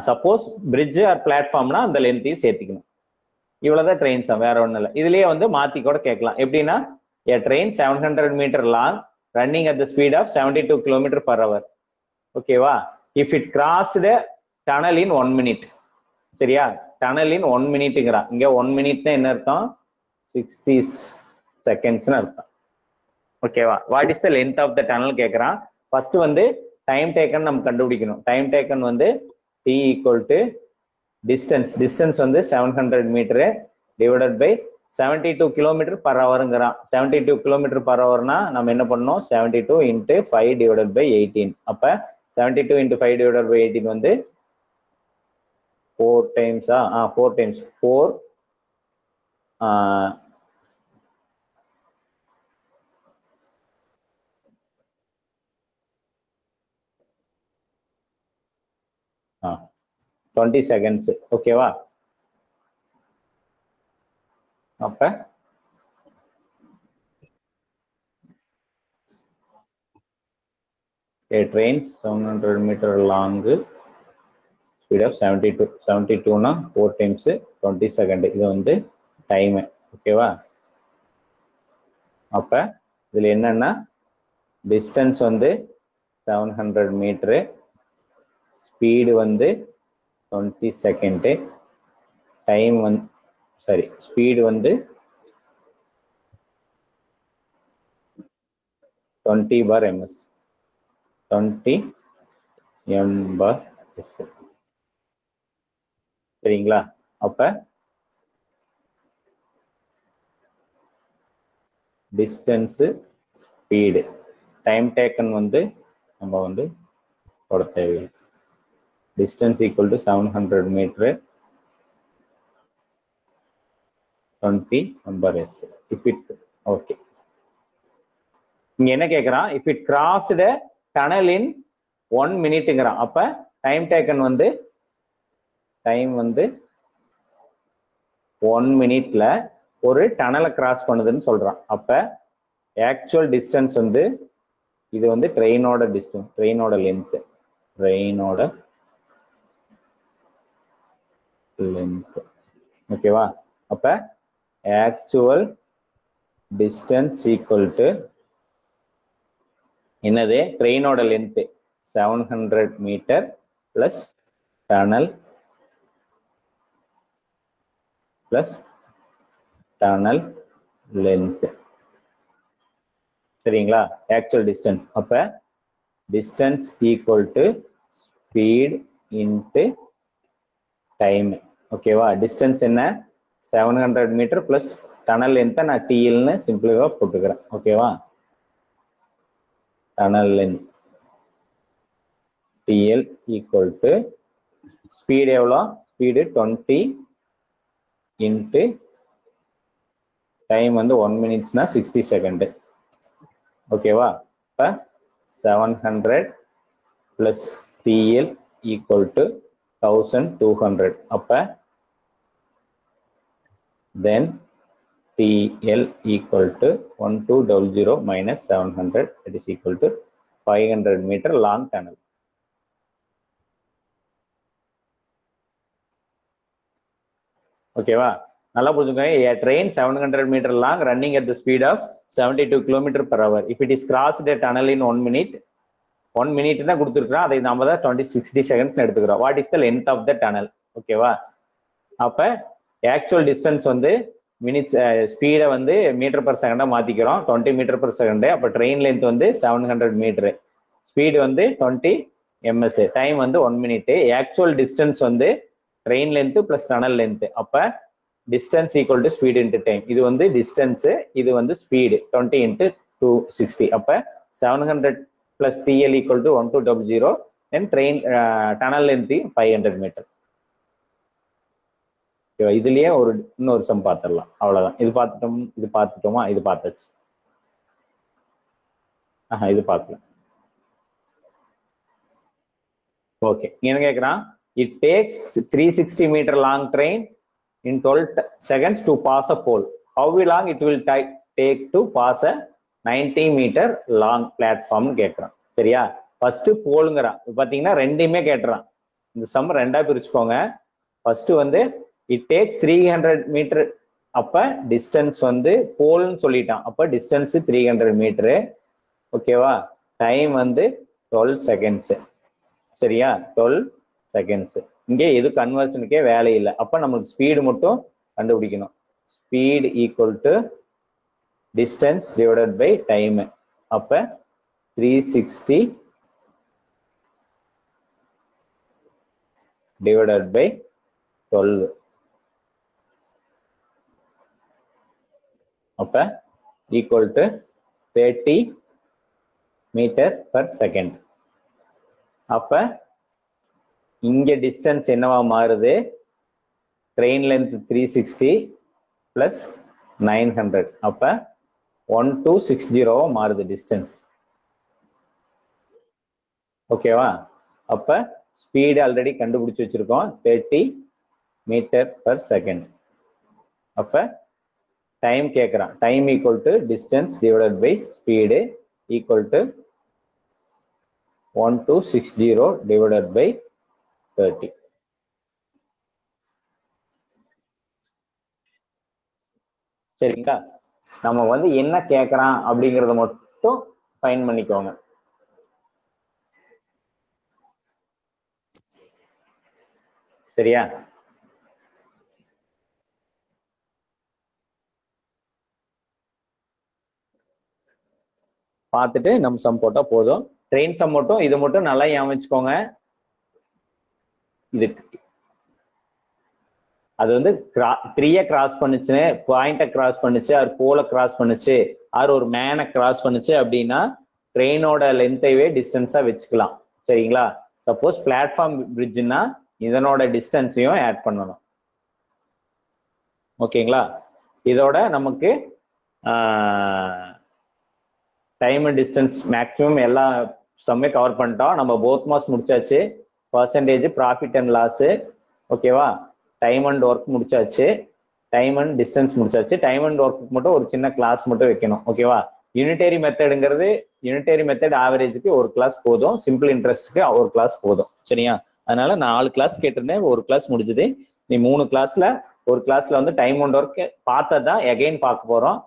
சப்போஸ் பிரிட்ஜ் ஆர் பிளாட்ஃபார்ம்னா அந்த லென்த்தையும் சேர்த்துக்கணும். இவ்வளவுதான் ட்ரெயின்ஸ், வேற ஒன்றும் இல்லை. இதுலயே வந்து மாத்தி கூட கேட்கலாம். எப்படின்னா, a train 700 meter long running at the speed of 72 km per hour. ஓகேவா? if it crossed a tunnel in 1 minute. சரியா? tunnel in 1 minuteங்கறா. இங்க 1 minute என்ன அர்த்தம்? 60 seconds அர்த்தம். ஓகேவா? what is the length of the tunnel கேக்குறான். ஃபர்ஸ்ட் வந்து time taken நம்ம கண்டுபிடிக்கணும். டைம் டேக்கன் வந்து t equal to distance வந்து 700 metre divided by 72 kilometre per ஹவருங்கிறான். 72 கிலோமீட்டர் பர் ஹவர்னா நம்ம என்ன பண்ணோம்? 72 இன்ட்டு 5 டிவைடட் பை 18. அப்ப 72 இன்ட்டு 5 டிவைடட் பை 18 வந்து 4 டைம்ஸா? 4 டைம்ஸ் 4 20 செகண்ட்ஸ். ஓகேவா? அப்ப a train 700 meter long speed of 72. 72னா 4 times 20 second. இது வந்து டைம். ஓகேவா? அப்ப இதுல என்னன்னா டிஸ்டன்ஸ் வந்து 700 மீட்டரு, ஸ்பீடு வந்து 20 செகண்ட், டைம் வந்து ஸ்பீடு வந்து 20 bar ms, 20 m/s. சரிங்களா? அப்ப டிஸ்டன்ஸ், ஸ்பீடு, டைம் டேக்கன் வந்து நம்ம வந்து போட தேவையில்லை. Distance equal to 700 metre 20 m/s. If it okay. இங்க என்ன கேக்குறான்? If it crossed tunnel in 1 மினிட்ங்கிறான். அப்ப டைம் டேக்கன் வந்து 1 மினிட்ல ஒரு டனலை கிராஸ் பண்ணுதுன்னு சொல்றான். அப்ப ஆக்சுவல் டிஸ்டன்ஸ் வந்து இது வந்து ட்ரெயினோட டிஸ்டன்ஸ், ட்ரெயினோட லென்த், ஓகேவா? அப்ப ஆக்சுவல் டிஸ்டன்ஸ் ஈக்குவல் டு என்னது? ட்ரெயினோட length 700 metre plus tunnel length. சரிங்களா? Actual distance. அப்ப distance equal to speed into time. ஓகேவா? டிஸ்டன்ஸ் என்ன? 700 மீட்டர் பிளஸ் டனல் லென்த்தை நான் டிஎல்னு சிம்பிளா போட்டுக்கிறேன். ஓகேவா? Tunnel length TL equal to speed எவ்வளோ? ஸ்பீடு 20 இன்ட்டு டைம் வந்து 1 மினிட்ஸ்னா 60 செகண்ட். ஓகேவா? இப்போ 700 பிளஸ் TL ஈக்குவல் டு 1200. அப்போ தென் TL equal to 1200 minus 700, that is equal to 500 meter long tunnel. ஓகேவா? நல்லா புரிஞ்சுக்கோங்க. A train 700 meter long running at the speed of 72 km per hour. If it is crossed a tunnel in 1 minute, 1 minute தான் கொடுத்துருக்கோம். அதை நம்ம தான் 60 seconds எடுத்துக்கிறோம். What is the length of the tunnel? ஓகேவா? அப்ப ஆக்சுவல் டிஸ்டன்ஸ் வந்து minutes, ஸ்பீடை வந்து மீட்டர் பர் செகண்டா மாத்திக்கிறோம். 20 மீட்டர் பர் செகண்ட். அப்ப ட்ரெயின் லென்த் வந்து 700 மீட்டர், ஸ்பீடு வந்து 20 ms, டைம் வந்து 1 மினிட். ஆக்சுவல் டிஸ்டன்ஸ் வந்து train length plus tunnel length. அப்ப distance equal to speed into time. இது வந்து டிஸ்டன்ஸ், இது வந்து ஸ்பீடு 20 இன்ட்டு 260. அப்ப 700 plus TL equal to 1200, then train tunnel length 500 metre. இதுலயே இன்னொரு சம் பார்த்துடலாம். அவ்வளவுதான். இது பார்த்துட்டோமா? இது பார்த்தாச்சு. இது பார்க்கலாம். ஓகே, என்ன கேட்குறான்? It takes 360 meter long train in 12 seconds to pass a pole. How long it will take to pass a 90 meter long platform கேட்குறான். சரியா? ஃபர்ஸ்ட் போலுங்கிறான். பார்த்தீங்கன்னா ரெண்டையுமே கேட்டுறான். இந்த சம் ரெண்டா பிரிச்சுக்கோங்க. ஃபர்ஸ்ட் வந்து இட் டேக்ஸ் 300 மீட்டர், அப்ப டிஸ்டன்ஸ் வந்து போல்னு சொல்லிட்டான், அப்ப டிஸ்டன்ஸ் 300 மீட்டரு. ஓகேவா? டைம் வந்து 12 செகண்ட்ஸ். சரியா? 12 செகண்ட்ஸ். இங்கே எது கன்வர்ஷனுக்கே வேலை இல்லை. அப்ப நமக்கு ஸ்பீடு மட்டும் கண்டுபிடிக்கணும். Speed equal to distance divided by time. அப்ப 360 divided by 12. அப்ப equal to 30 meter per second. அப்ப இங்க டிஸ்டன்ஸ் என்னவா மாறுது? Train length 360 plus 900. அப்ப 1260 மாறுது டிஸ்டன்ஸ். ஓகேவா? அப்ப ஸ்பீடு ஆல்ரெடி கண்டுபிடிச்சு வச்சிருக்கோம், 30 மீட்டர் பர் செகண்ட். அப்ப டைம் கேட்குறான். Time equal to distance divided by speed equal to 1260 divided by 30. சரிங்களா? நம்ம வந்து என்ன கேட்குறான் அப்படிங்கிறத மட்டும் ஃபைன் பண்ணிக்கோங்க. சரியா? பார்த்துட்டு நம்ம சம் போட்டா போதும். ட்ரெயின் சம் மட்டும் இது மட்டும் நல்லா ஞாபகம். இது அது வந்து 3 கிராஸ் பண்ணுச்சு, பாயிண்ட கிராஸ் பண்ணுச்சு, அது போல கிராஸ் பண்ணுச்சு, அது ஒரு மேனை கிராஸ் பண்ணுச்சு அப்படின்னா ட்ரெயினோட லென்த்தைவே டிஸ்டன்ஸா வச்சுக்கலாம். சரிங்களா? சப்போஸ் பிளாட்ஃபார்ம் பிரிட்ஜ்னா இதனோட டிஸ்டன்ஸையும் ஆட் பண்ணணும். ஓகேங்களா? இதோட நமக்கு டைம் அண்ட் டிஸ்டன்ஸ் மேக்ஸிமம் எல்லா சம்மே கவர் பண்ணிட்டோம். நம்ம போத் மாஸ் முடிச்சாச்சு. Percentage, profit and loss. ஓகேவா? டைம் அண்ட் ஒர்க் முடிச்சாச்சு. டைம் அண்ட் டிஸ்டன்ஸ் முடிச்சாச்சு. டைம் அண்ட் ஒர்க்கு மட்டும் ஒரு சின்ன கிளாஸ் மட்டும் வைக்கணும். ஓகேவா? யூனிட்டரி மெத்தடுங்கிறது, யூனிட்டரி மெத்தட் ஆவரேஜுக்கு ஒரு கிளாஸ் போதும், சிம்பிள் இன்ட்ரெஸ்ட்க்கு ஒரு கிளாஸ் போதும். சரியா? அதனால 4 கிளாஸ் கேட்டிருந்தேன், ஒரு கிளாஸ் முடிஞ்சது. நீ 3 கிளாஸ்ல ஒரு கிளாஸ்ல வந்து டைம் அண்ட் ஒர்க் பார்த்ததான் எகைன் பார்க்க போறோம்.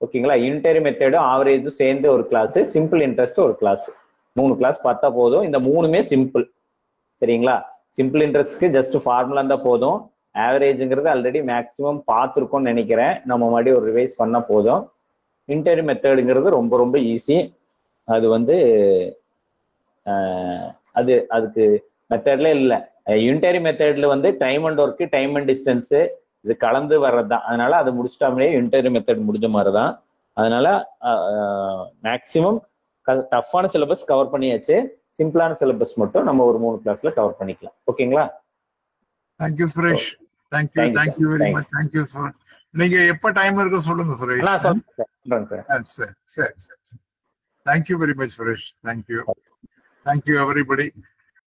ஓகேங்களா? யூனிட்டரி மெத்தடும் ஆவரேஜும் சேர்ந்து ஒரு கிளாஸ், சிம்பிள் இன்ட்ரெஸ்ட் ஒரு கிளாஸ். 3 கிளாஸ் பார்த்தா போதும். இந்த 3மே சிம்பிள். சரிங்களா? சிம்பிள் இன்ட்ரெஸ்ட்க்கு ஜஸ்ட் ஃபார்முலா தான் போதும். ஆவரேஜுங்கிறது ஆல்ரெடி மேக்ஸிமம் பார்த்துருக்கோம்னு நினைக்கிறேன். நம்ம மறுபடியும் ஒரு ரிவைஸ் பண்ணா போதும். யூனிட்டரி மெத்தடுங்கிறது ரொம்ப ரொம்ப ஈஸி. அது வந்து அதுக்கு மெத்தட்ல இல்லை. யூனிட்டரி மெத்தட்ல வந்து time and work, time and distance இது கலந்து வர்றது தான். அதனால அது முடிச்சிட்டாமே யூனிட்டரி மெத்தட் முடிஞ்ச மாதிரி தான். அதனால மேக்சிமம் டஃப்பான சிலபஸ் கவர் பண்ணியாச்சு. சிம்பிளான சிலபஸ் மட்டும் நம்ம ஒரு 3 கிளாஸ்ல கவர் பண்ணிக்கலாம். ஓகேங்களா? Thank you Suresh. Thank you very much. Thank you sir. நீங்க எப்ப டைம் இருக்கு சொல்லுங்க சுரேஷ். சரி. Thank you very much Suresh. Thank you everybody.